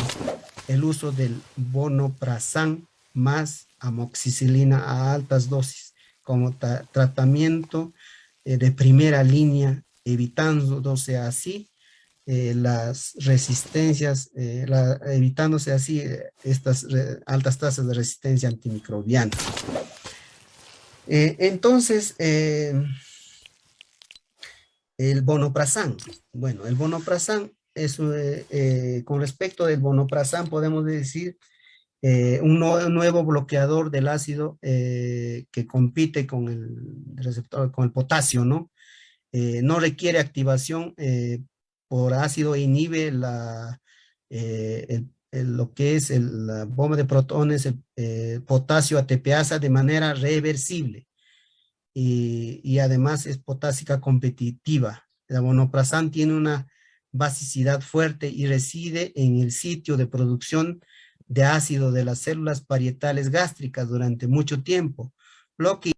el uso del vonoprazán más amoxicilina a altas dosis como tratamiento de primera línea, evitándose así las resistencias, evitándose así estas altas tasas de resistencia antimicrobiana. Entonces, el vonoprazán. Bueno, el vonoprazán es, con respecto del vonoprazán, podemos decir un nuevo bloqueador del ácido que compite con el receptor, con el potasio, ¿no? No requiere activación por ácido, inhibe lo que es la bomba de protones, el potasio ATPasa de manera reversible y además es potásica competitiva. La vonoprazán tiene una basicidad fuerte y reside en el sitio de producción de ácido de las células parietales gástricas durante mucho tiempo, lo que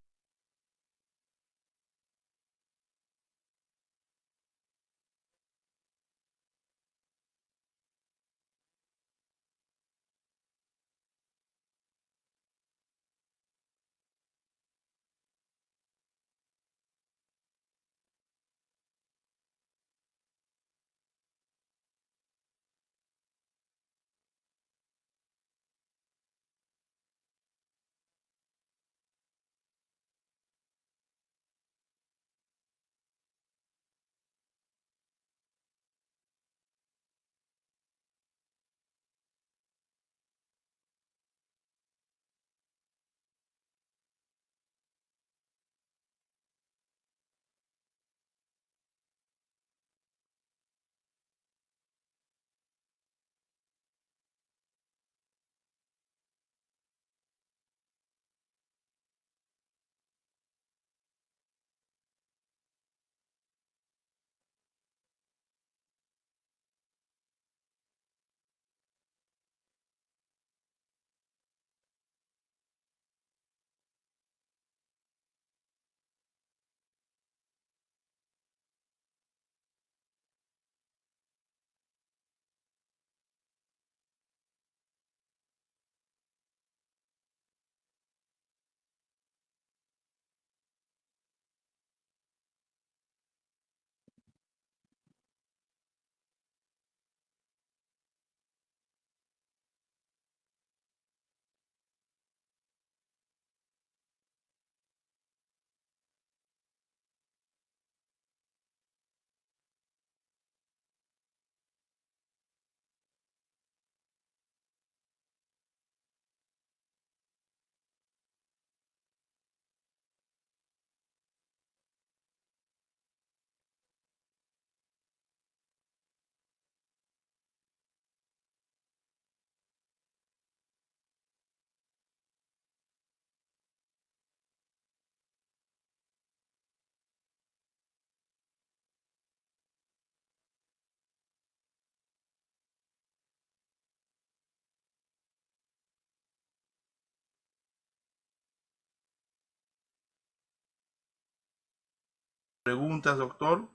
Preguntas, doctor.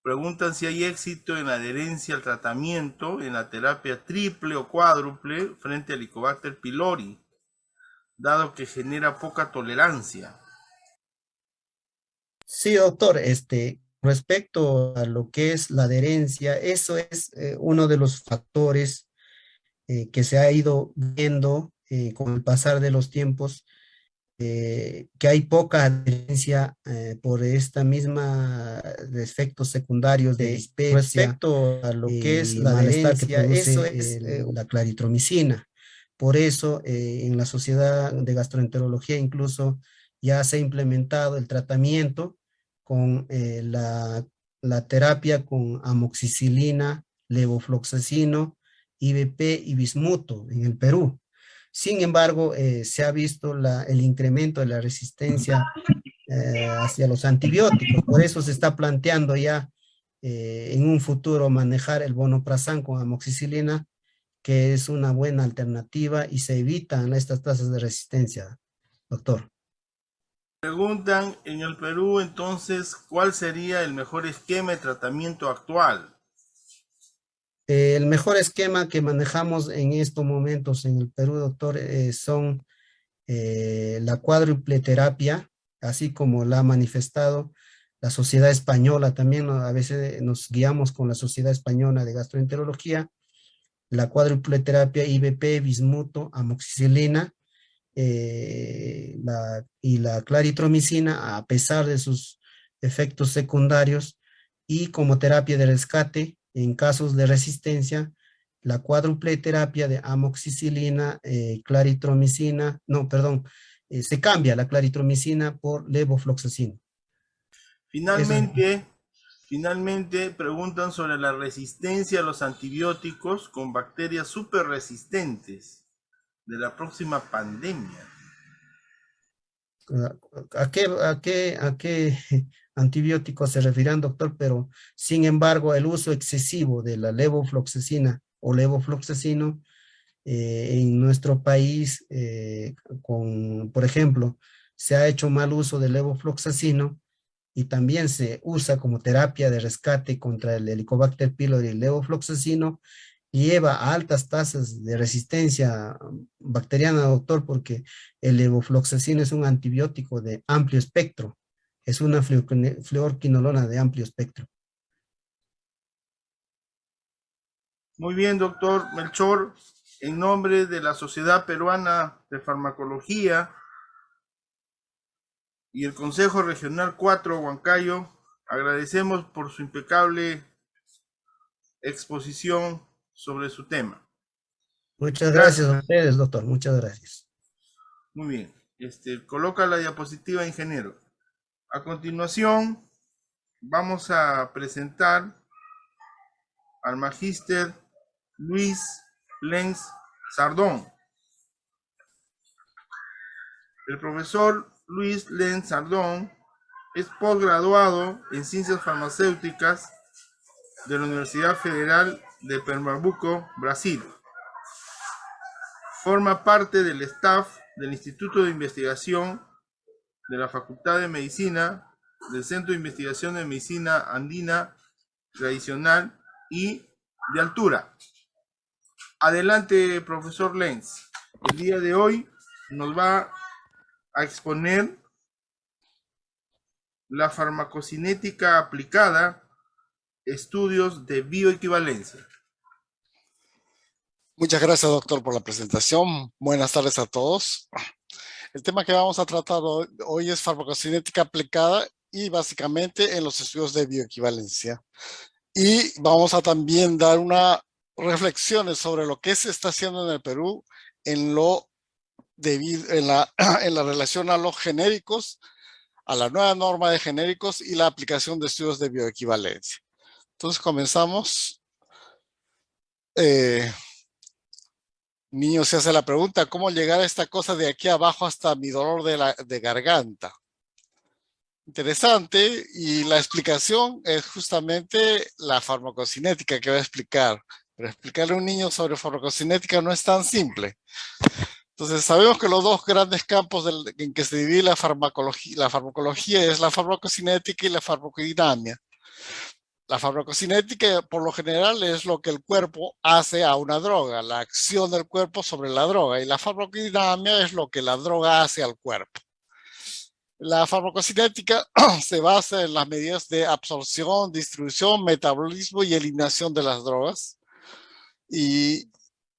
Preguntan si hay éxito en la adherencia al tratamiento en la terapia triple o cuádruple frente al Helicobacter pylori, dado que genera poca tolerancia. Sí, doctor, respecto a lo que es la adherencia, eso es uno de los factores que se ha ido viendo con el pasar de los tiempos, que hay poca adherencia por esta misma de efectos secundarios de dispepsia. Respecto a lo que es la adherencia, eso es la claritromicina. Por eso, en la Sociedad de Gastroenterología incluso ya se ha implementado el tratamiento con la terapia con amoxicilina, levofloxacino, IVP y bismuto en el Perú. Sin embargo, se ha visto el incremento de la resistencia hacia los antibióticos. Por eso se está planteando ya en un futuro manejar el vonoprazán con amoxicilina, que es una buena alternativa y se evitan estas tasas de resistencia, doctor. Preguntan en el Perú entonces, ¿cuál sería el mejor esquema de tratamiento actual? El mejor esquema que manejamos en estos momentos en el Perú, doctor, son la cuádruple terapia, así como la ha manifestado la Sociedad Española. También a veces nos guiamos con la Sociedad Española de Gastroenterología, la cuádruple terapia IVP, bismuto, amoxicilina y la claritromicina, a pesar de sus efectos secundarios, y como terapia de rescate en casos de resistencia, la cuádruple terapia de amoxicilina, claritromicina, no, perdón, se cambia la claritromicina por levofloxacino. Finalmente preguntan sobre la resistencia a los antibióticos con bacterias súper resistentes de la próxima pandemia. ¿A qué antibióticos se referirán, doctor? Pero, sin embargo, el uso excesivo de la levofloxacina o levofloxacino en nuestro país, por ejemplo, se ha hecho mal uso del levofloxacino y también se usa como terapia de rescate contra el Helicobacter pylori. El levofloxacino lleva a altas tasas de resistencia bacteriana, doctor, porque el levofloxacino es un antibiótico de amplio espectro, es una fluorquinolona de amplio espectro. Muy bien, doctor Melchor, en nombre de la Sociedad Peruana de Farmacología y el Consejo Regional 4 Huancayo, agradecemos por su impecable exposición sobre su tema. Muchas gracias a ustedes, doctor. Muchas gracias. Muy bien. Coloca la diapositiva, ingeniero. A continuación, vamos a presentar al magíster Luis Lenz Sardón. El profesor Luis Lenz Sardón es posgraduado en Ciencias Farmacéuticas de la Universidad Federal de Pernambuco, Brasil. Forma parte del staff del Instituto de Investigación de la Facultad de Medicina, del Centro de Investigación de Medicina Andina Tradicional y de Altura. Adelante, profesor Lenz. El día de hoy nos va a exponer la farmacocinética aplicada, estudios de bioequivalencia. Muchas gracias, doctor, por la presentación. Buenas tardes a todos. El tema que vamos a tratar hoy es farmacocinética aplicada y básicamente en los estudios de bioequivalencia. Y vamos a también dar unas reflexiones sobre lo que se está haciendo en el Perú en la relación a los genéricos, a la nueva norma de genéricos y la aplicación de estudios de bioequivalencia. Entonces comenzamos. Niño se hace la pregunta, ¿cómo llegar a esta cosa de aquí abajo hasta mi dolor de garganta? Interesante, y la explicación es justamente la farmacocinética que voy a explicar. Pero explicarle a un niño sobre farmacocinética no es tan simple. Entonces, sabemos que los dos grandes campos en que se divide la farmacología es la farmacocinética y la farmacodinamia. La farmacocinética, por lo general, es lo que el cuerpo hace a una droga, la acción del cuerpo sobre la droga, y la farmacodinamia es lo que la droga hace al cuerpo. La farmacocinética se basa en las medidas de absorción, distribución, metabolismo y eliminación de las drogas. Y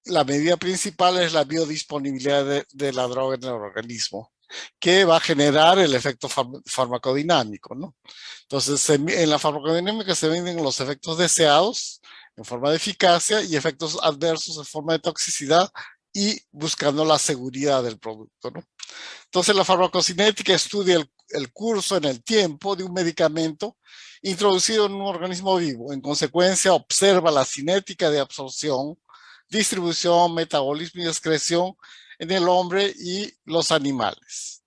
la medida principal es la biodisponibilidad de la droga en el organismo, que va a generar el efecto farmacodinámico, ¿no? Entonces, en la farmacodinámica se miden los efectos deseados en forma de eficacia y efectos adversos en forma de toxicidad y buscando la seguridad del producto, ¿no? Entonces, la farmacocinética estudia el curso en el tiempo de un medicamento introducido en un organismo vivo. En consecuencia, observa la cinética de absorción, distribución, metabolismo y excreción en el hombre y los animales.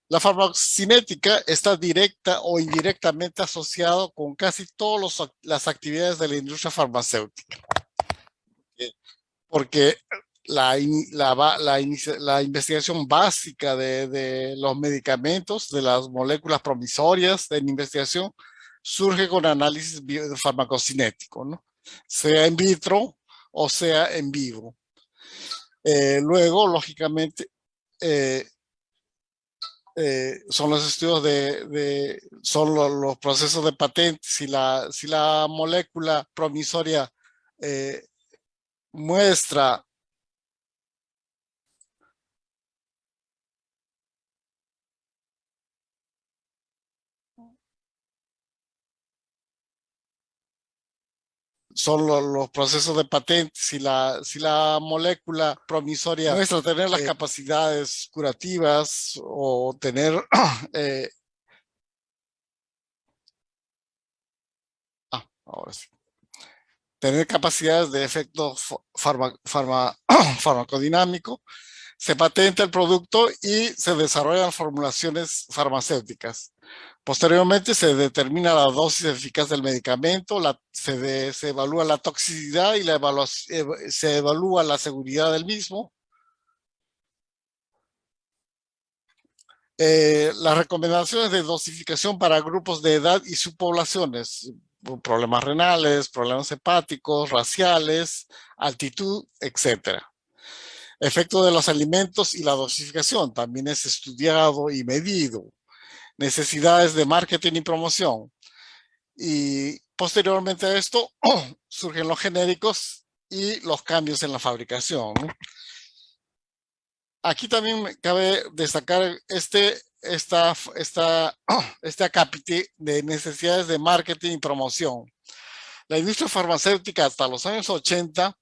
La farmacocinética está directa o indirectamente asociado con casi todas las actividades de la industria farmacéutica. Porque la investigación básica de los medicamentos, de las moléculas promisorias en investigación, surge con análisis farmacocinético, ¿no? Sea in vitro o sea en vivo. Luego, lógicamente, son los estudios son los procesos de patentes. Si la molécula promisoria muestra son los procesos de patentes. Si la molécula promisoria muestra tener las capacidades curativas o tener ahora sí, tener capacidades de efecto farmacodinámico, se patenta el producto y se desarrollan formulaciones farmacéuticas. Posteriormente se determina la dosis eficaz del medicamento, se evalúa la toxicidad y se evalúa la seguridad del mismo. Las recomendaciones de dosificación para grupos de edad y subpoblaciones, problemas renales, problemas hepáticos, raciales, altitud, etc. Efecto de los alimentos y la dosificación también es estudiado y medido. Necesidades de marketing y promoción. Y posteriormente a esto surgen los genéricos y los cambios en la fabricación, ¿no? Aquí también me cabe destacar este acápite de necesidades de marketing y promoción. La industria farmacéutica hasta los años 80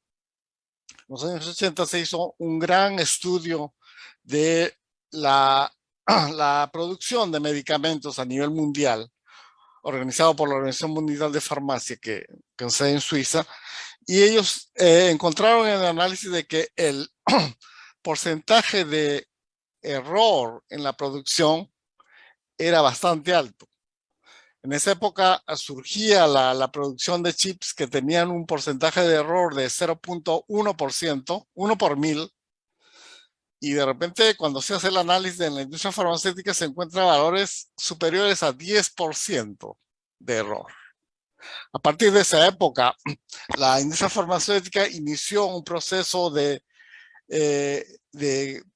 se hizo un gran estudio de la producción de medicamentos a nivel mundial, organizado por la Organización Mundial de Farmacia, que está en Suiza, y ellos encontraron en el análisis de que el porcentaje de error en la producción era bastante alto. En esa época surgía la producción de chips que tenían un porcentaje de error de 0.1%, 1 por 1000, y de repente cuando se hace el análisis en la industria farmacéutica se encuentran valores superiores a 10% de error. A partir de esa época, la industria farmacéutica inició un proceso de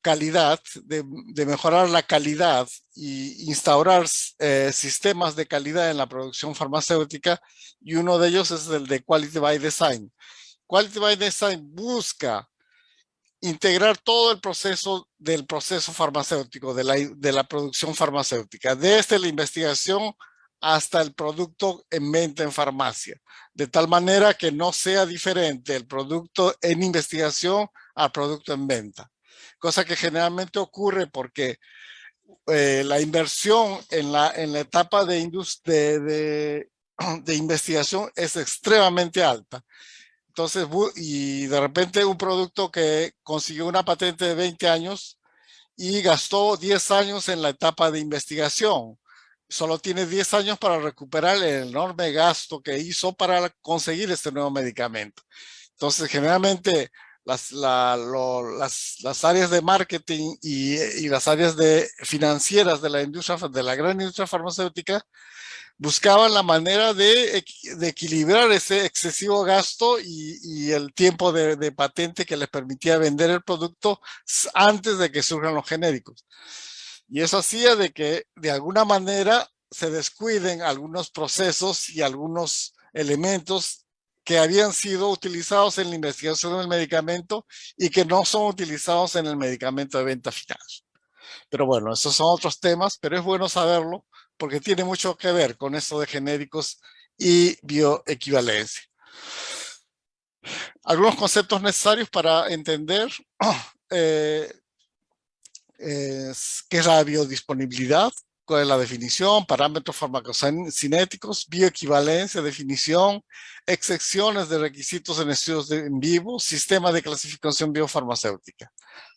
calidad, de mejorar la calidad y instaurar sistemas de calidad en la producción farmacéutica, y uno de ellos es el de Quality by Design. Quality by Design busca integrar todo el proceso del proceso farmacéutico, de la producción farmacéutica, desde la investigación hasta el producto en venta en farmacia, de tal manera que no sea diferente el producto en investigación al producto en venta, cosa que generalmente ocurre porque la inversión en la etapa de investigación es extremadamente alta. Entonces, y de repente un producto que consiguió una patente de 20 años y gastó 10 años en la etapa de investigación, solo tiene 10 años para recuperar el enorme gasto que hizo para conseguir este nuevo medicamento. Entonces, generalmente las áreas de marketing y las áreas financieras de la gran industria farmacéutica buscaban la manera de equilibrar ese excesivo gasto y el tiempo de patente que les permitía vender el producto antes de que surjan los genéricos. Y eso hacía de que de alguna manera se descuiden algunos procesos y algunos elementos que habían sido utilizados en la investigación del medicamento y que no son utilizados en el medicamento de venta final. Pero bueno, esos son otros temas, pero es bueno saberlo porque tiene mucho que ver con esto de genéricos y bioequivalencia. Algunos conceptos necesarios para entender qué es la biodisponibilidad, cuál es la definición, parámetros farmacocinéticos, bioequivalencia, definición, excepciones de requisitos en estudios en vivo, sistema de clasificación biofarmacéutica.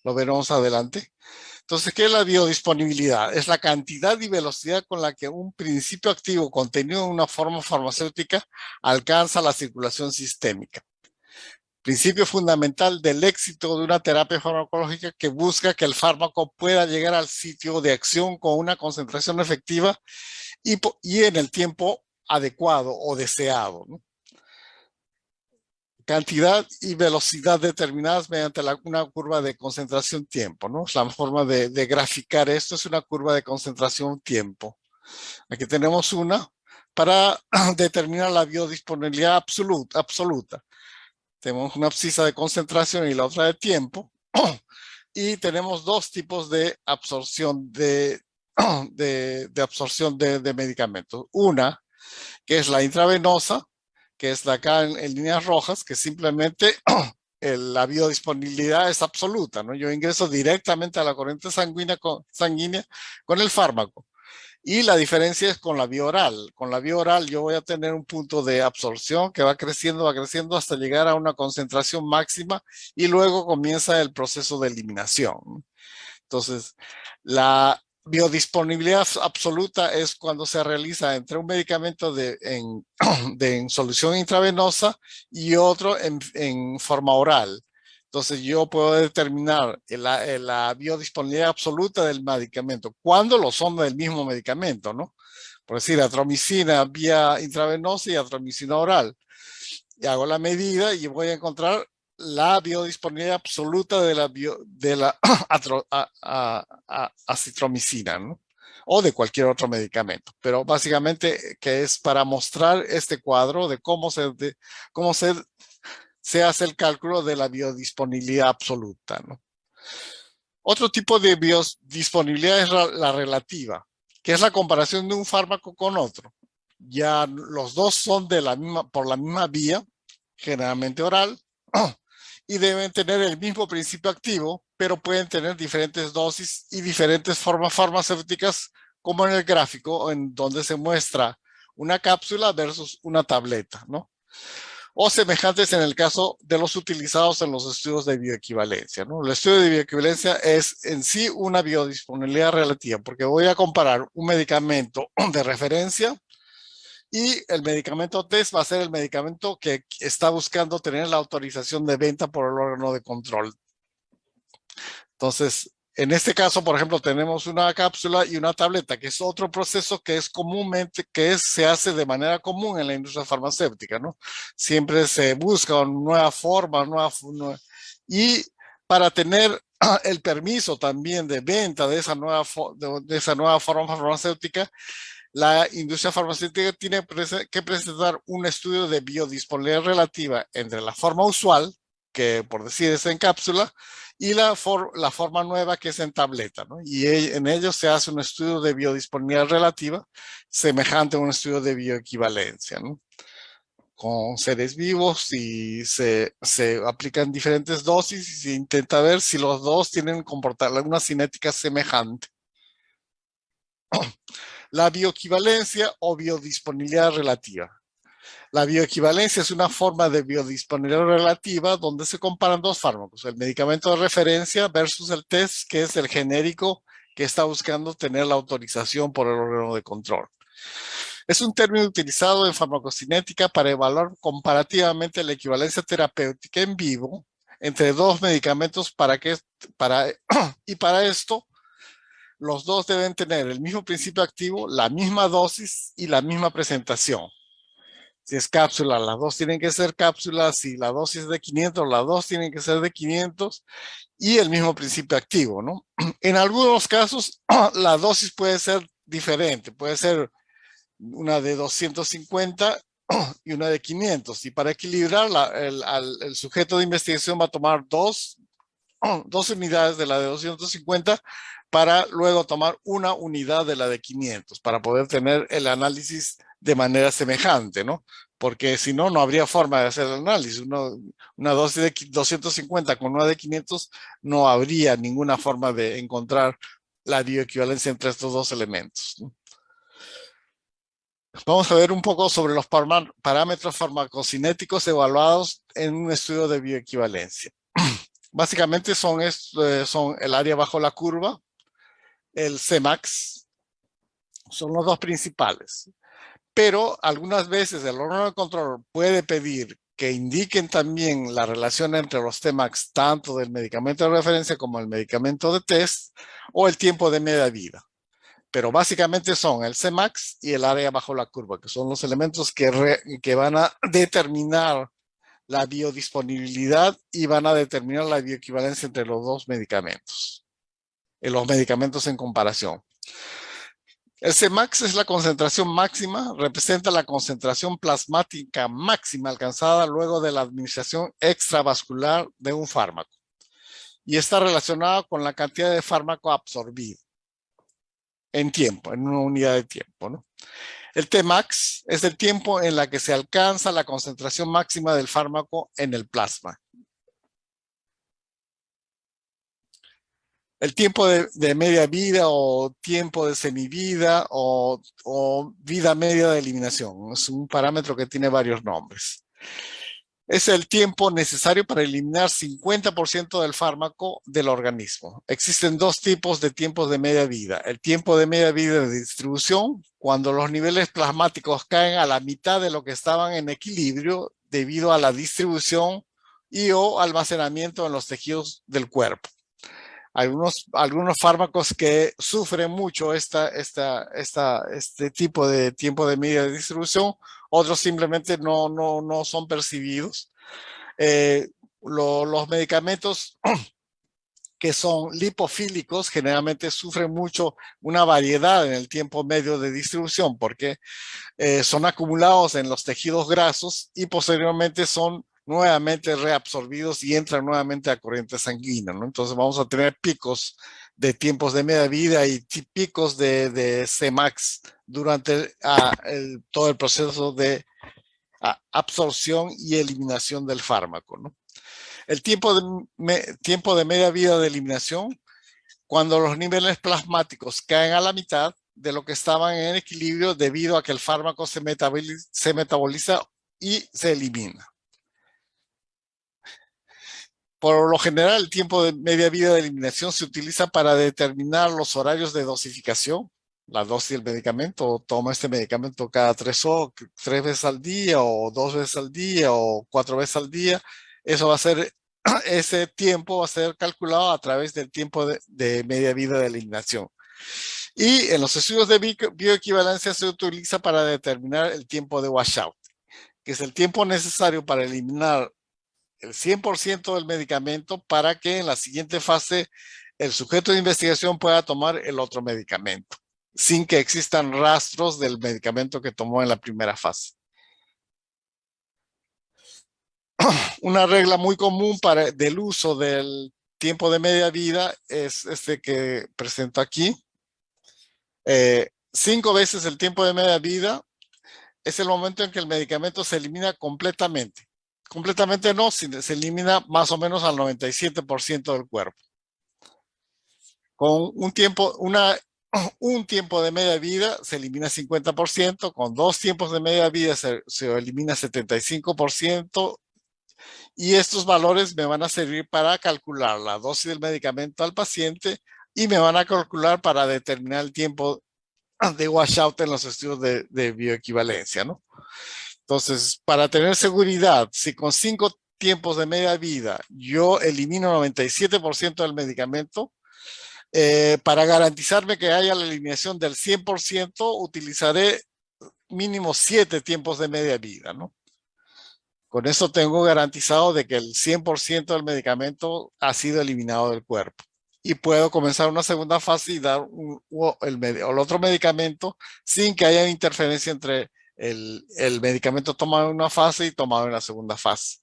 Lo veremos adelante. Entonces, ¿qué es la biodisponibilidad? Es la cantidad y velocidad con la que un principio activo contenido en una forma farmacéutica alcanza la circulación sistémica. Principio fundamental del éxito de una terapia farmacológica que busca que el fármaco pueda llegar al sitio de acción con una concentración efectiva y en el tiempo adecuado o deseado, ¿no? Cantidad y velocidad determinadas mediante una curva de concentración-tiempo, ¿no? La forma de graficar esto es una curva de concentración-tiempo. Aquí tenemos una para determinar la biodisponibilidad absoluta. Tenemos una abscisa de concentración y la otra de tiempo. Y tenemos dos tipos de absorción de medicamentos. Una, que es la intravenosa, que es de acá en líneas rojas, que simplemente la biodisponibilidad es absoluta, ¿no? Yo ingreso directamente a la corriente sanguínea con el fármaco. Y la diferencia es con la vía oral. Con la vía oral yo voy a tener un punto de absorción que va creciendo hasta llegar a una concentración máxima y luego comienza el proceso de eliminación. Entonces, la biodisponibilidad absoluta es cuando se realiza entre un medicamento en solución intravenosa y otro en forma oral. Entonces yo puedo determinar la biodisponibilidad absoluta del medicamento cuando lo son del mismo medicamento, ¿no? Por decir, atromicina vía intravenosa y atromicina oral. Y hago la medida y voy a encontrar la biodisponibilidad absoluta de la acitromicina, ¿no? O de cualquier otro medicamento. Pero básicamente que es para mostrar este cuadro de cómo se hace el cálculo de la biodisponibilidad absoluta, ¿no? Otro tipo de biodisponibilidad es la relativa, que es la comparación de un fármaco con otro. Ya los dos son por la misma vía, generalmente oral, y deben tener el mismo principio activo, pero pueden tener diferentes dosis y diferentes formas farmacéuticas, como en el gráfico, en donde se muestra una cápsula versus una tableta, ¿no? O semejantes en el caso de los utilizados en los estudios de bioequivalencia, ¿no? El estudio de bioequivalencia es en sí una biodisponibilidad relativa, porque voy a comparar un medicamento de referencia y el medicamento test va a ser el medicamento que está buscando tener la autorización de venta por el órgano de control. Entonces, en este caso, por ejemplo, tenemos una cápsula y una tableta, que es otro proceso que es se hace de manera común en la industria farmacéutica, ¿no? Siempre se busca una nueva forma, y para tener el permiso también de venta de esa nueva forma farmacéutica, la industria farmacéutica tiene que presentar un estudio de biodisponibilidad relativa entre la forma usual, que por decir es en cápsula, y la forma nueva que es en tableta, ¿no? Y en ello se hace un estudio de biodisponibilidad relativa semejante a un estudio de bioequivalencia, ¿no? Con seres vivos y se aplican diferentes dosis y se intenta ver si los dos tienen una cinética semejante. La bioequivalencia o biodisponibilidad relativa. La bioequivalencia es una forma de biodisponibilidad relativa donde se comparan dos fármacos, el medicamento de referencia versus el test, que es el genérico que está buscando tener la autorización por el órgano de control. Es un término utilizado en farmacocinética para evaluar comparativamente la equivalencia terapéutica en vivo entre dos medicamentos y para esto los dos deben tener el mismo principio activo, la misma dosis y la misma presentación. Si es cápsula, las dos tienen que ser cápsulas. Si la dosis es de 500, las dos tienen que ser de 500 y el mismo principio activo, ¿no? En algunos casos, la dosis puede ser diferente. Puede ser una de 250 y una de 500. Y para equilibrar, el sujeto de investigación va a tomar dos unidades de la de 250 para luego tomar una unidad de la de 500 para poder tener el análisis de manera semejante, ¿no? Porque si no, no habría forma de hacer el análisis. Una dosis de 250 con una de 500 no habría ninguna forma de encontrar la bioequivalencia entre estos dos elementos, ¿no? Vamos a ver un poco sobre los parámetros farmacocinéticos evaluados en un estudio de bioequivalencia. Básicamente son el área bajo la curva, el Cmax, son los dos principales. Pero algunas veces el órgano de control puede pedir que indiquen también la relación entre los Tmax, tanto del medicamento de referencia como el medicamento de test, o el tiempo de media vida. Pero básicamente son el Cmax y el área bajo la curva, que son los elementos que van a determinar la biodisponibilidad y van a determinar la bioequivalencia entre los dos medicamentos, los medicamentos en comparación. El Cmax es la concentración máxima, representa la concentración plasmática máxima alcanzada luego de la administración extravascular de un fármaco y está relacionada con la cantidad de fármaco absorbido en tiempo, en una unidad de tiempo, ¿no? El Tmax es el tiempo en la que se alcanza la concentración máxima del fármaco en el plasma. El tiempo de media vida o tiempo de semivida o vida media de eliminación. Es un parámetro que tiene varios nombres. Es el tiempo necesario para eliminar 50% del fármaco del organismo. Existen dos tipos de tiempos de media vida. El tiempo de media vida de distribución, cuando los niveles plasmáticos caen a la mitad de lo que estaban en equilibrio debido a la distribución y o almacenamiento en los tejidos del cuerpo. Algunos fármacos que sufren mucho este tipo de tiempo de media de distribución, otros simplemente no son percibidos. Los medicamentos que son lipofílicos generalmente sufren mucho una variedad en el tiempo medio de distribución porque son acumulados en los tejidos grasos y posteriormente son nuevamente reabsorbidos y entran nuevamente a corriente sanguínea, ¿no? Entonces vamos a tener picos de tiempos de media vida y picos de Cmax durante todo el proceso de absorción y eliminación del fármaco, ¿no? El tiempo de media vida de eliminación, cuando los niveles plasmáticos caen a la mitad de lo que estaban en equilibrio debido a que el fármaco se metaboliza y se elimina. Por lo general, el tiempo de media vida de eliminación se utiliza para determinar los horarios de dosificación, la dosis del medicamento. Toma este medicamento cada 3 veces al día, o 2 veces al día, o 4 veces al día. Eso va a ser, ese tiempo va a ser calculado a través del tiempo de media vida de eliminación. Y en los estudios de bioequivalencia se utiliza para determinar el tiempo de washout, que es el tiempo necesario para eliminar el 100% del medicamento para que en la siguiente fase el sujeto de investigación pueda tomar el otro medicamento, sin que existan rastros del medicamento que tomó en la primera fase. Una regla muy común del uso del tiempo de media vida es este que presento aquí. 5 veces el tiempo de media vida es el momento en que el medicamento se elimina completamente. Completamente no, se elimina más o menos al 97% del cuerpo. Con un tiempo de media vida se elimina 50%, con 2 tiempos de media vida se elimina 75%, y estos valores me van a servir para calcular la dosis del medicamento al paciente y me van a calcular para determinar el tiempo de washout en los estudios de bioequivalencia, ¿no? Entonces, para tener seguridad, si con 5 tiempos de media vida, yo elimino 97% del medicamento. Para garantizarme que haya la eliminación del 100%, utilizaré mínimo 7 tiempos de media vida, ¿no? Con eso tengo garantizado de que el 100% del medicamento ha sido eliminado del cuerpo. Y puedo comenzar una segunda fase y dar el otro medicamento sin que haya interferencia entre el medicamento tomado en una fase y tomado en la segunda fase.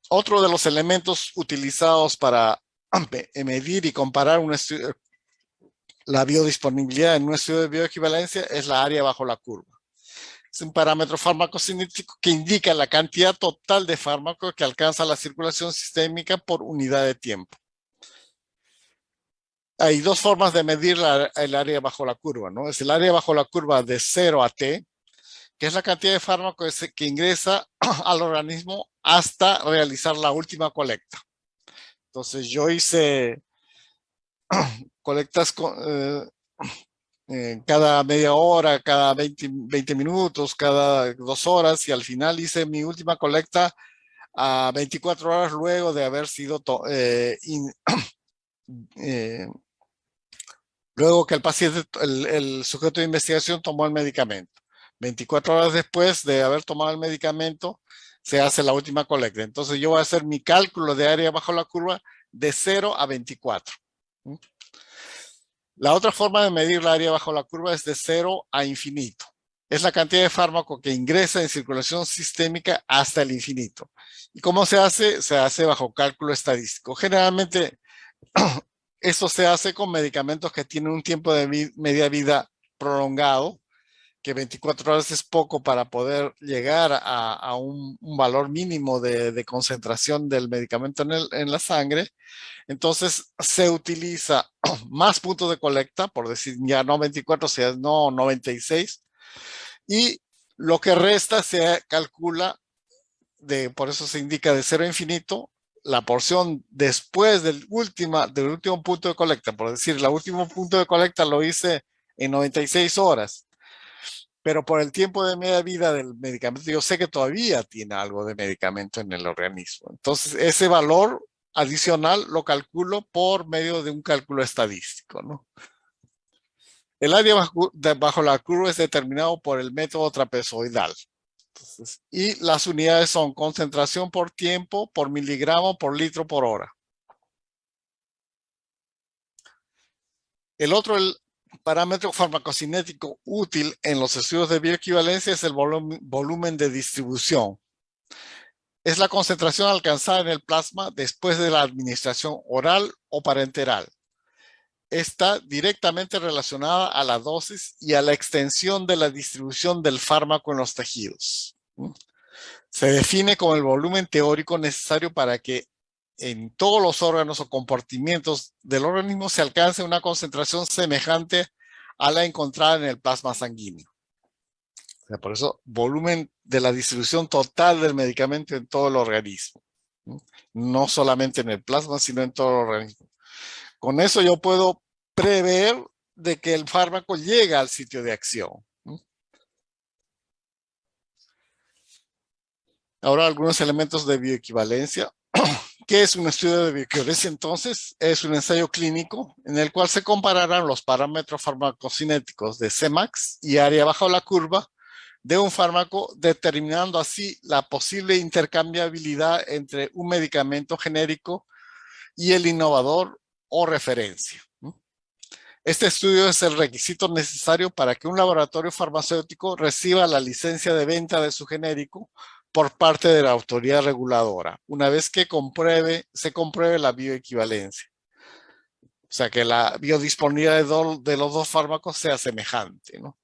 Otro de los elementos utilizados para medir y comparar la biodisponibilidad en un estudio de bioequivalencia es la área bajo la curva. Es un parámetro farmacocinético que indica la cantidad total de fármaco que alcanza la circulación sistémica por unidad de tiempo. Hay dos formas de medir el área bajo la curva, ¿no? Es el área bajo la curva de 0 a T, que es la cantidad de fármaco que ingresa al organismo hasta realizar la última colecta. Entonces yo hice colectas cada media hora, cada 20 minutos, cada 2 horas, y al final hice mi última colecta a 24 horas luego de haber sido luego que el paciente, el sujeto de investigación tomó el medicamento. 24 horas después de haber tomado el medicamento, se hace la última colecta. Entonces yo voy a hacer mi cálculo de área bajo la curva de 0 a 24. La otra forma de medir la área bajo la curva es de 0 a infinito. Es la cantidad de fármaco que ingresa en circulación sistémica hasta el infinito. ¿Y cómo se hace? Se hace bajo cálculo estadístico. Generalmente esto se hace con medicamentos que tienen un tiempo de media vida prolongado, que 24 horas es poco para poder llegar a un valor mínimo de concentración del medicamento en la sangre. Entonces se utiliza más puntos de colecta, por decir ya no 24, sino 96, y lo que resta se calcula, por eso se indica de 0 a infinito, la porción después del último punto de colecta. Por decir, el último punto de colecta lo hice en 96 horas, pero por el tiempo de media vida del medicamento yo sé que todavía tiene algo de medicamento en el organismo. Entonces ese valor adicional lo calculo por medio de un cálculo estadístico, ¿no? El área bajo la curva es determinado por el método trapezoidal. Entonces, y las unidades son concentración por tiempo, por miligramo, por litro, por hora. El parámetro farmacocinético útil en los estudios de bioequivalencia es el volumen de distribución. Es la concentración alcanzada en el plasma después de la administración oral o parenteral. Está directamente relacionada a la dosis y a la extensión de la distribución del fármaco en los tejidos. Se define como el volumen teórico necesario para que en todos los órganos o compartimentos del organismo se alcance una concentración semejante a la encontrada en el plasma sanguíneo. O sea, por eso, volumen de la distribución total del medicamento en todo el organismo. No solamente en el plasma, sino en todo el organismo. Con eso yo puedo prever de que el fármaco llega al sitio de acción. Ahora algunos elementos de bioequivalencia. ¿Qué es un estudio de bioequivalencia entonces? Es un ensayo clínico en el cual se compararán los parámetros farmacocinéticos de Cmax y área bajo la curva de un fármaco, determinando así la posible intercambiabilidad entre un medicamento genérico y el innovador o referencia. Este estudio es el requisito necesario para que un laboratorio farmacéutico reciba la licencia de venta de su genérico por parte de la autoridad reguladora, una vez que se compruebe la bioequivalencia. O sea, que la biodisponibilidad de los dos fármacos sea semejante, ¿no?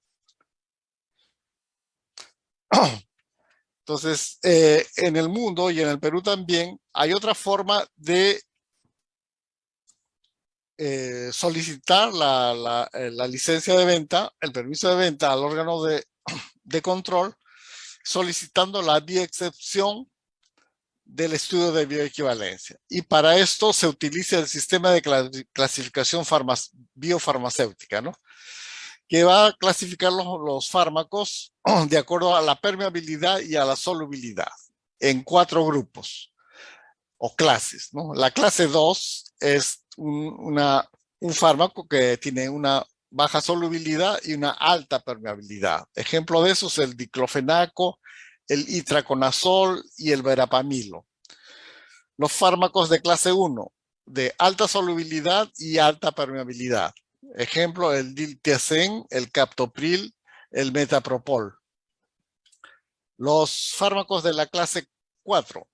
Entonces, en el mundo y en el Perú también hay otra forma de solicitar la licencia de venta, el permiso de venta al órgano de control, solicitando la bioexcepción del estudio de bioequivalencia. Y para esto se utiliza el sistema de clasificación biofarmacéutica, ¿no? Que va a clasificar los fármacos de acuerdo a la permeabilidad y a la solubilidad. en 4 grupos o clases, ¿no? La clase 2 es un fármaco que tiene una baja solubilidad y una alta permeabilidad. Ejemplo de eso es el diclofenaco, el itraconazol y el verapamilo. Los fármacos de clase 1, de alta solubilidad y alta permeabilidad. Ejemplo, el diltiazem, el captopril, el metapropol. Los fármacos de la clase 4,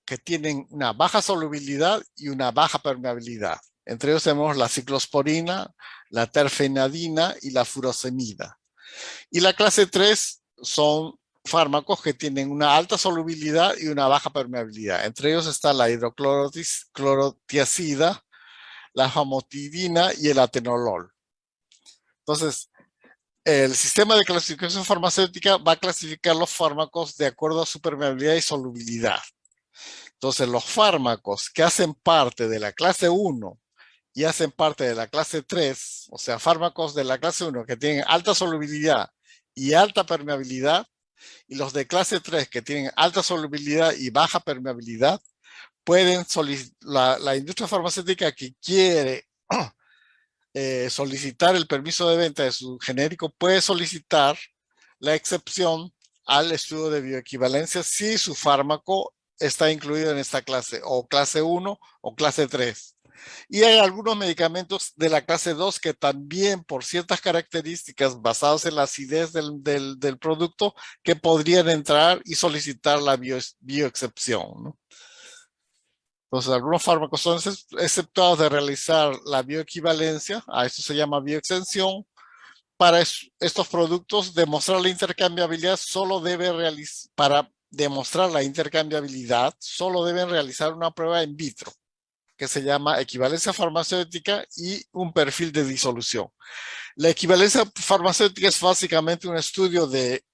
que tienen una baja solubilidad y una baja permeabilidad. Entre ellos tenemos la ciclosporina, la terfenadina y la furosemida. Y la clase 3 son fármacos que tienen una alta solubilidad y una baja permeabilidad. Entre ellos está la hidroclorotiazida, la famotidina y el atenolol. Entonces, el sistema de clasificación farmacéutica va a clasificar los fármacos de acuerdo a su permeabilidad y solubilidad. Entonces, los fármacos que hacen parte de la clase 1 y hacen parte de la clase 3, o sea, fármacos de la clase 1 que tienen alta solubilidad y alta permeabilidad, y los de clase 3 que tienen alta solubilidad y baja permeabilidad, pueden la industria farmacéutica que quiere solicitar el permiso de venta de su genérico puede solicitar la excepción al estudio de bioequivalencia si su fármaco está incluido en esta clase, o clase 1 o clase 3. Y hay algunos medicamentos de la clase 2 que también por ciertas características basadas en la acidez del producto que podrían entrar y solicitar la bioexcepción, ¿no? Entonces, algunos fármacos son exceptuados de realizar la bioequivalencia, a esto se llama bioexención. Para estos productos, demostrar la intercambiabilidad para demostrar la intercambiabilidad, solo deben realizar una prueba in vitro, que se llama equivalencia farmacéutica y un perfil de disolución. La equivalencia farmacéutica es básicamente un estudio de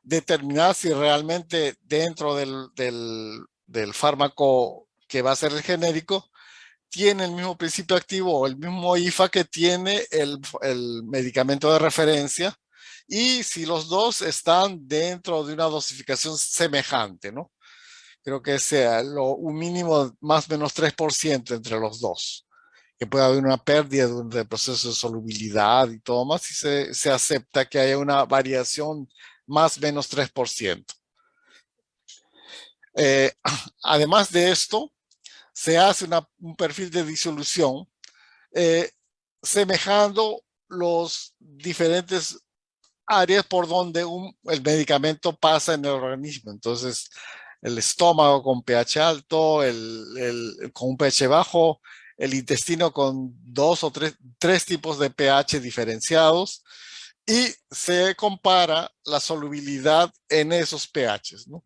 determinar si realmente dentro del fármaco que va a ser el genérico tiene el mismo principio activo o el mismo IFA que tiene el medicamento de referencia, y si los dos están dentro de una dosificación semejante, ¿no? Creo que sea un mínimo más o menos 3% entre los dos, que puede haber una pérdida de proceso de solubilidad y todo más, y se acepta que haya una variación más o menos 3%. Además de esto, se hace un perfil de disolución semejando los diferentes áreas por donde el medicamento pasa en el organismo. Entonces, el estómago con pH alto, con un pH bajo, el intestino con 2 o 3 tipos de pH diferenciados, y se compara la solubilidad en esos pHs, ¿no?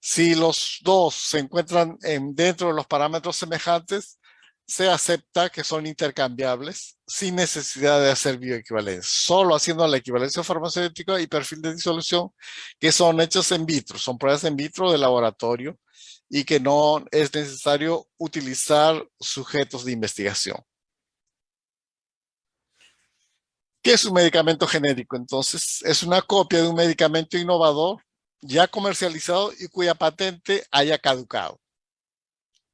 Si los dos se encuentran dentro de los parámetros semejantes, se acepta que son intercambiables sin necesidad de hacer bioequivalencia, solo haciendo la equivalencia farmacéutica y perfil de disolución, que son hechos en vitro, son pruebas en vitro de laboratorio y que no es necesario utilizar sujetos de investigación. ¿Qué es un medicamento genérico? Entonces, es una copia de un medicamento innovador ya comercializado y cuya patente haya caducado.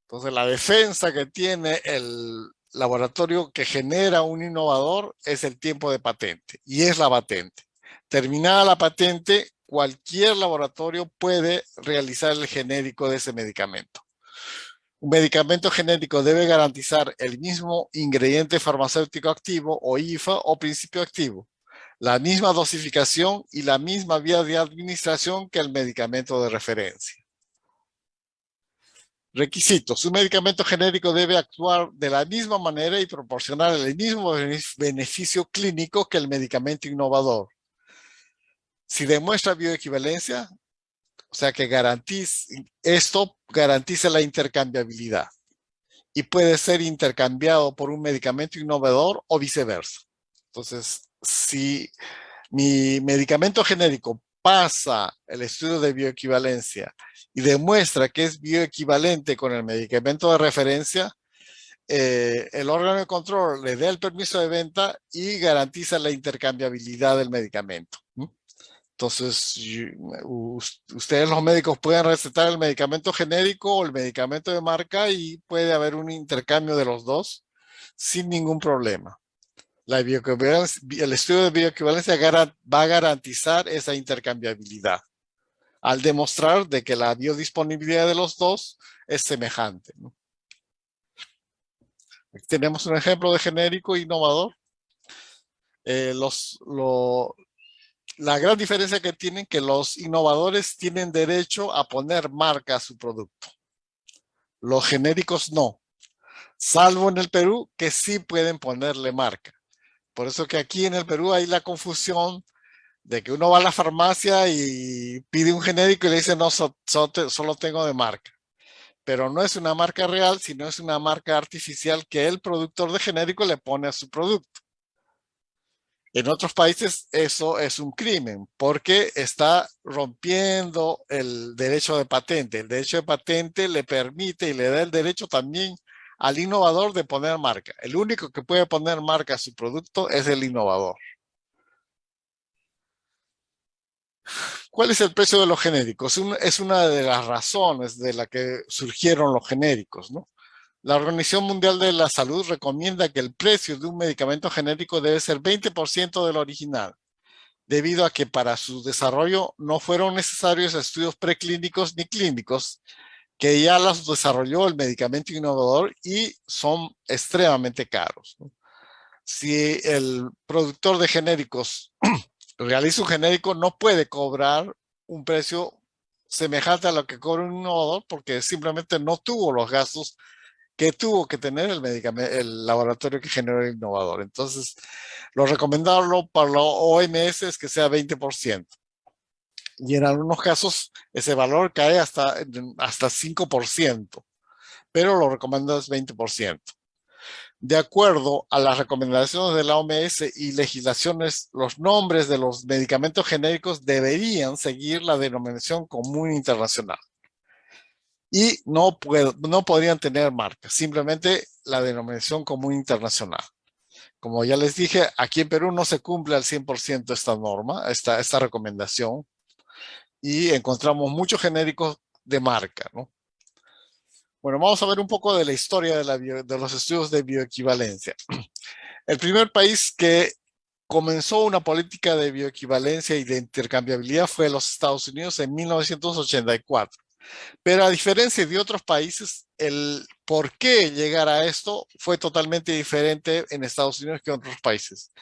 Entonces, la defensa que tiene el laboratorio que genera un innovador es el tiempo de patente, y es la patente. Terminada la patente, cualquier laboratorio puede realizar el genérico de ese medicamento. Un medicamento genérico debe garantizar el mismo ingrediente farmacéutico activo o IFA o principio activo, la misma dosificación y la misma vía de administración que el medicamento de referencia. Requisitos. Un medicamento genérico debe actuar de la misma manera y proporcionar el mismo beneficio clínico que el medicamento innovador. Si demuestra bioequivalencia, o sea que esto garantiza la intercambiabilidad y puede ser intercambiado por un medicamento innovador o viceversa. Entonces, si mi medicamento genérico pasa el estudio de bioequivalencia y demuestra que es bioequivalente con el medicamento de referencia, el órgano de control le da el permiso de venta y garantiza la intercambiabilidad del medicamento. Entonces, ustedes los médicos pueden recetar el medicamento genérico o el medicamento de marca y puede haber un intercambio de los dos sin ningún problema. El estudio de bioequivalencia va a garantizar esa intercambiabilidad al demostrar de que la biodisponibilidad de los dos es semejante, ¿no? Aquí tenemos un ejemplo de genérico innovador. La gran diferencia que tienen que los innovadores tienen derecho a poner marca a su producto. Los genéricos no, salvo en el Perú que sí pueden ponerle marca. Por eso que aquí en el Perú hay la confusión de que uno va a la farmacia y pide un genérico y le dice no, solo tengo de marca. Pero no es una marca real, sino es una marca artificial que el productor de genérico le pone a su producto. En otros países eso es un crimen porque está rompiendo el derecho de patente. El derecho de patente le permite y le da el derecho también al innovador de poner marca. El único que puede poner marca a su producto es el innovador. ¿Cuál es el precio de los genéricos? Es una de las razones de la que surgieron los genéricos, ¿no? La Organización Mundial de la Salud recomienda que el precio de un medicamento genérico debe ser 20% del original, debido a que para su desarrollo no fueron necesarios estudios preclínicos ni clínicos, que ya los desarrolló el medicamento innovador y son extremadamente caros, ¿no? Si el productor de genéricos realiza un genérico, no puede cobrar un precio semejante a lo que cobra un innovador porque simplemente no tuvo los gastos que tuvo que tener el laboratorio que generó el innovador. Entonces, lo recomendable para la OMS es que sea 20%. Y en algunos casos, ese valor cae hasta 5%, pero lo recomendado es 20%. De acuerdo a las recomendaciones de la OMS y legislaciones, los nombres de los medicamentos genéricos deberían seguir la denominación común internacional. Y no podrían tener marca, simplemente la denominación común internacional. Como ya les dije, aquí en Perú no se cumple al 100% esta norma, esta recomendación, y encontramos muchos genéricos de marca, ¿no? Bueno, vamos a ver un poco de la historia de los estudios de bioequivalencia. El primer país que comenzó una política de bioequivalencia y de intercambiabilidad fue los Estados Unidos en 1984. Pero a diferencia de otros países, el por qué llegar a esto fue totalmente diferente en Estados Unidos que en otros países.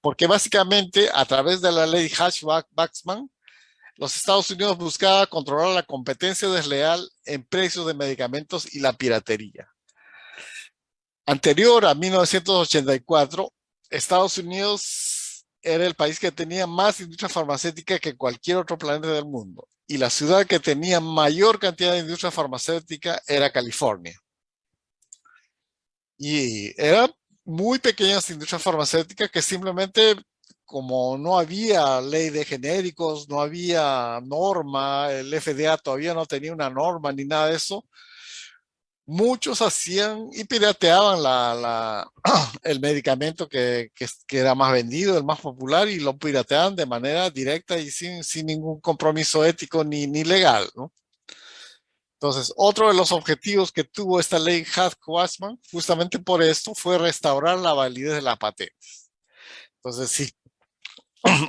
Porque básicamente a través de la ley Hatch-Waxman, los Estados Unidos buscaba controlar la competencia desleal en precios de medicamentos y la piratería. Anterior a 1984, Estados Unidos era el país que tenía más industria farmacéutica que cualquier otro planeta del mundo. Y la ciudad que tenía mayor cantidad de industria farmacéutica era California. Y eran muy pequeñas industrias farmacéuticas que simplemente, como no había ley de genéricos, no había norma, el FDA todavía no tenía una norma ni nada de eso, muchos hacían y pirateaban el medicamento que era más vendido, el más popular, y lo pirateaban de manera directa y sin ningún compromiso ético ni legal, ¿no? Entonces, otro de los objetivos que tuvo esta ley Hatch-Waxman, justamente por esto, fue restaurar la validez de la patente. Entonces,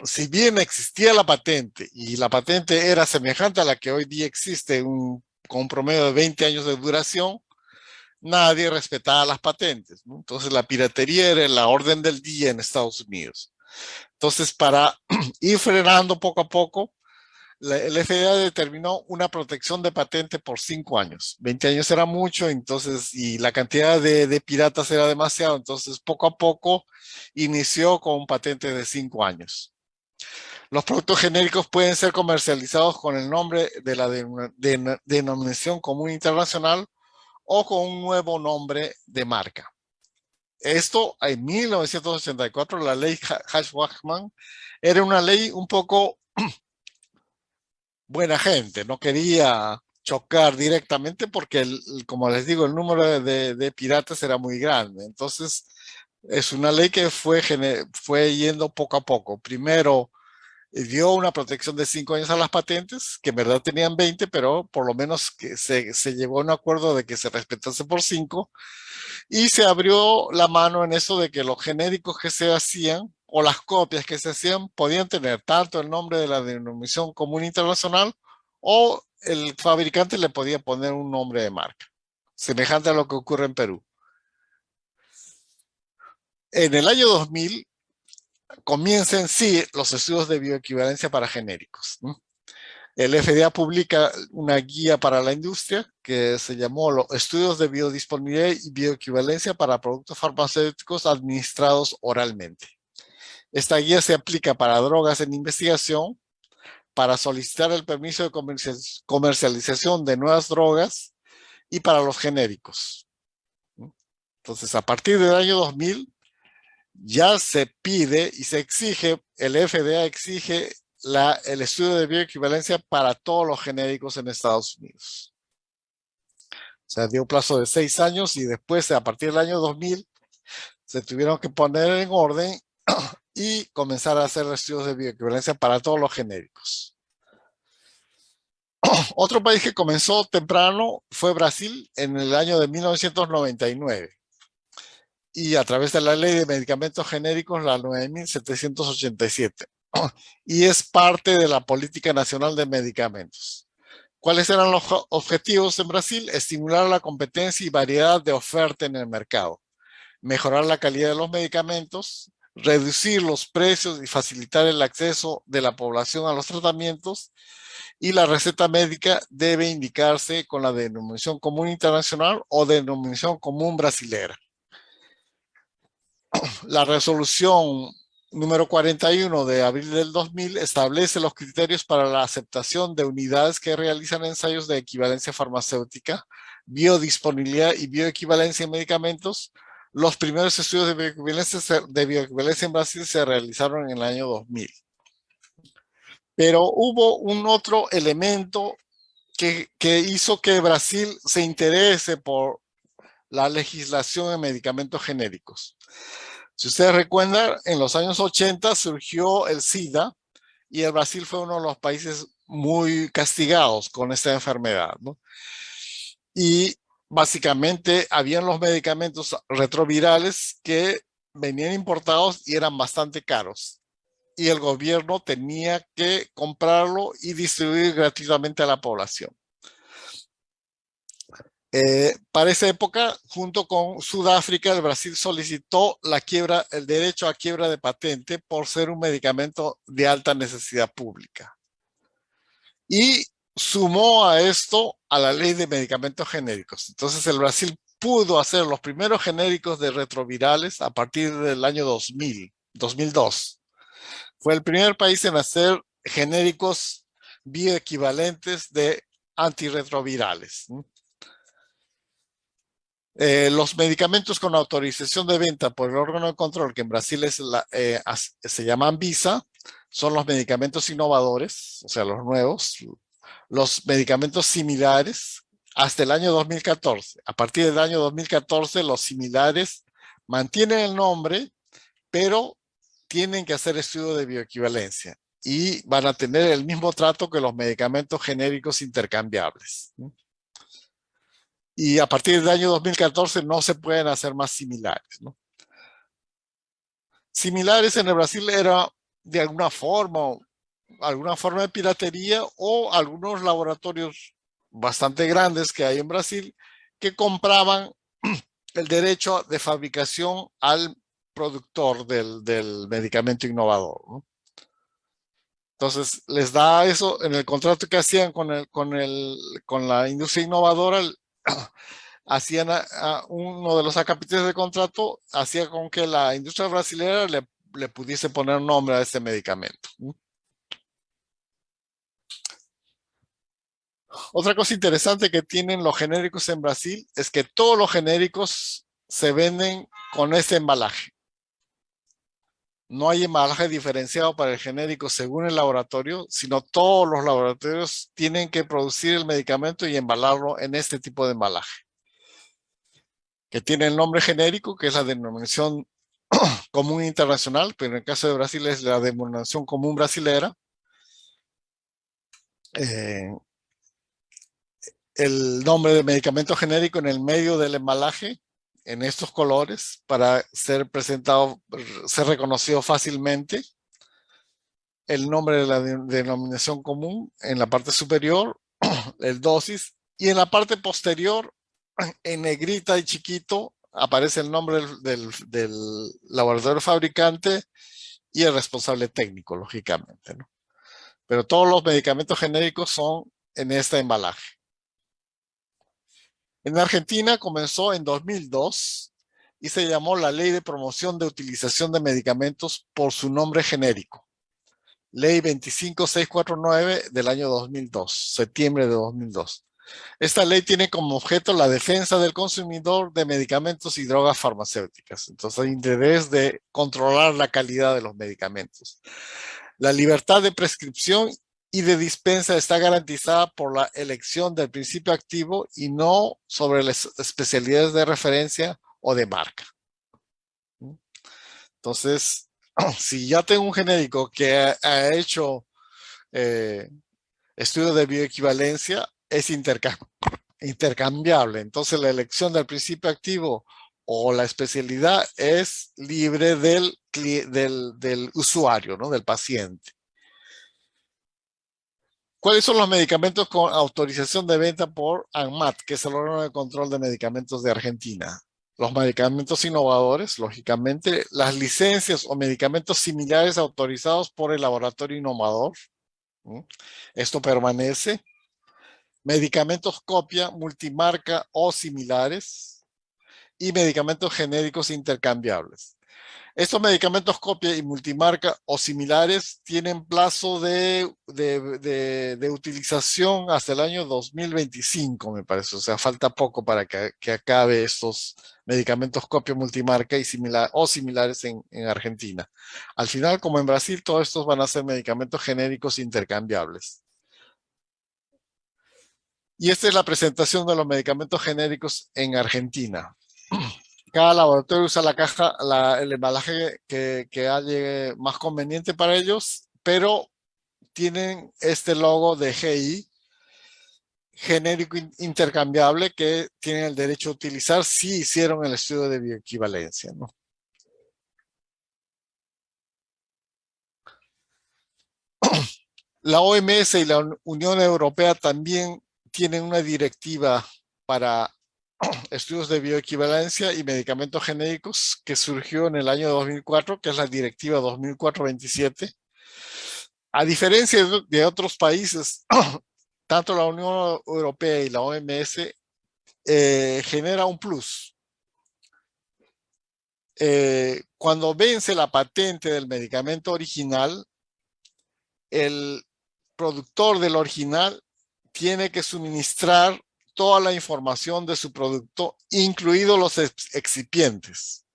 si bien existía la patente y la patente era semejante a la que hoy día existe, con un promedio de 20 años de duración, nadie respetaba las patentes, ¿no? Entonces la piratería era la orden del día en Estados Unidos. Entonces, para ir frenando poco a poco, el FDA determinó una protección de patente por 5 años. 20 años era mucho, entonces, y la cantidad de piratas era demasiado, entonces poco a poco inició con un patente de 5 años. Los productos genéricos pueden ser comercializados con el nombre de la denominación común internacional o con un nuevo nombre de marca. Esto en 1984, la ley Hatch-Waxman era una ley un poco buena gente, no quería chocar directamente porque, como les digo, el número de piratas era muy grande. Entonces, es una ley que fue yendo poco a poco. Primero, dio una protección de 5 años a las patentes, que en verdad tenían 20, pero por lo menos que se llegó a un acuerdo de que se respetase por 5, y se abrió la mano en eso de que los genéricos que se hacían o las copias que se hacían podían tener tanto el nombre de la denominación común internacional o el fabricante le podía poner un nombre de marca, semejante a lo que ocurre en Perú. En el año 2000 comienzan sí los estudios de bioequivalencia para genéricos, ¿no? El FDA publica una guía para la industria que se llamó los Estudios de Biodisponibilidad y Bioequivalencia para Productos Farmacéuticos Administrados Oralmente. Esta guía se aplica para drogas en investigación, para solicitar el permiso de comercialización de nuevas drogas y para los genéricos. Entonces, a partir del año 2000, ya se pide y se exige, el FDA exige el estudio de bioequivalencia para todos los genéricos en Estados Unidos. O sea, dio un plazo de 6 años y después, a partir del año 2000, se tuvieron que poner en orden y comenzar a hacer estudios de bioequivalencia para todos los genéricos. Otro país que comenzó temprano fue Brasil en el año de 1999. Y a través de la Ley de Medicamentos Genéricos, la 9787. Y es parte de la Política Nacional de Medicamentos. ¿Cuáles eran los objetivos en Brasil? Estimular la competencia y variedad de oferta en el mercado, mejorar la calidad de los medicamentos, reducir los precios y facilitar el acceso de la población a los tratamientos, y la receta médica debe indicarse con la denominación común internacional o denominación común brasilera. La resolución número 41 de abril del 2000 establece los criterios para la aceptación de unidades que realizan ensayos de equivalencia farmacéutica, biodisponibilidad y bioequivalencia en medicamentos. Los primeros estudios de bioequivalencia en Brasil se realizaron en el año 2000. Pero hubo un otro elemento que hizo que Brasil se interese por la legislación en medicamentos genéricos. Si ustedes recuerdan, en los años 80 surgió el SIDA y el Brasil fue uno de los países muy castigados con esta enfermedad, ¿no? Y básicamente habían los medicamentos retrovirales que venían importados y eran bastante caros. Y el gobierno tenía que comprarlo y distribuir gratuitamente a la población. Para esa época, junto con Sudáfrica, el Brasil solicitó el derecho a quiebra de patente por ser un medicamento de alta necesidad pública. Y sumó a esto a la ley de medicamentos genéricos. Entonces el Brasil pudo hacer los primeros genéricos de retrovirales a partir del año 2002. Fue el primer país en hacer genéricos bioequivalentes de antirretrovirales. Los medicamentos con autorización de venta por el órgano de control, que en Brasil se llama Anvisa, son los medicamentos innovadores, o sea, los nuevos, los medicamentos similares, hasta el año 2014. A partir del año 2014, los similares mantienen el nombre, pero tienen que hacer estudio de bioequivalencia y van a tener el mismo trato que los medicamentos genéricos intercambiables. Y a partir del año 2014 no se pueden hacer más similares, ¿no? Similares en el Brasil era de alguna forma de piratería o algunos laboratorios bastante grandes que hay en Brasil que compraban el derecho de fabricación al productor del medicamento innovador, ¿no? Entonces les da eso en el contrato que hacían con la industria innovadora. Hacían uno de los acápites de contrato, hacía con que la industria brasileña le pudiese poner nombre a este medicamento. Otra cosa interesante que tienen los genéricos en Brasil es que todos los genéricos se venden con este embalaje. No hay embalaje diferenciado para el genérico según el laboratorio, sino todos los laboratorios tienen que producir el medicamento y embalarlo en este tipo de embalaje, que tiene el nombre genérico, que es la denominación común internacional, pero en el caso de Brasil es la denominación común brasilera, el nombre del medicamento genérico en el medio del embalaje, en estos colores, para ser presentado, ser reconocido fácilmente. El nombre de la denominación común en la parte superior, el dosis, y en la parte posterior, en negrita y chiquito, aparece el nombre del laboratorio fabricante y el responsable técnico, lógicamente, ¿no? Pero todos los medicamentos genéricos son en este embalaje. En Argentina comenzó en 2002 y se llamó la Ley de Promoción de Utilización de Medicamentos por su nombre genérico. Ley 25649 del año 2002, septiembre de 2002. Esta ley tiene como objeto la defensa del consumidor de medicamentos y drogas farmacéuticas. Entonces hay interés de controlar la calidad de los medicamentos. La libertad de prescripción y de dispensa está garantizada por la elección del principio activo y no sobre las especialidades de referencia o de marca. Entonces, si ya tengo un genérico que ha hecho estudio de bioequivalencia, es intercambiable. Entonces, la elección del principio activo o la especialidad es libre del usuario, ¿no? Del paciente. ¿Cuáles son los medicamentos con autorización de venta por ANMAT, que es el órgano de control de medicamentos de Argentina? Los medicamentos innovadores, lógicamente, las licencias o medicamentos similares autorizados por el laboratorio innovador. Esto permanece. Medicamentos copia, multimarca o similares. Y medicamentos genéricos intercambiables. Estos medicamentos copia y multimarca o similares tienen plazo de utilización hasta el año 2025, me parece. O sea, falta poco para que acabe estos medicamentos copia, multimarca y similares en Argentina. Al final, como en Brasil, todos estos van a ser medicamentos genéricos intercambiables. Y esta es la presentación de los medicamentos genéricos en Argentina. Cada laboratorio usa la caja, el embalaje que haya más conveniente para ellos, pero tienen este logo de GI, genérico intercambiable, que tienen el derecho a utilizar si hicieron el estudio de bioequivalencia, ¿no? La OMS y la Unión Europea también tienen una directiva para estudios de bioequivalencia y medicamentos genéricos que surgió en el año 2004, que es la directiva 2004-27. A diferencia de otros países, tanto la Unión Europea y la OMS genera un plus. Cuando vence la patente del medicamento original, el productor del original tiene que suministrar toda la información de su producto, incluidos los excipientes.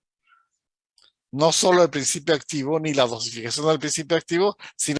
No solo el principio activo ni la dosificación del principio activo, sino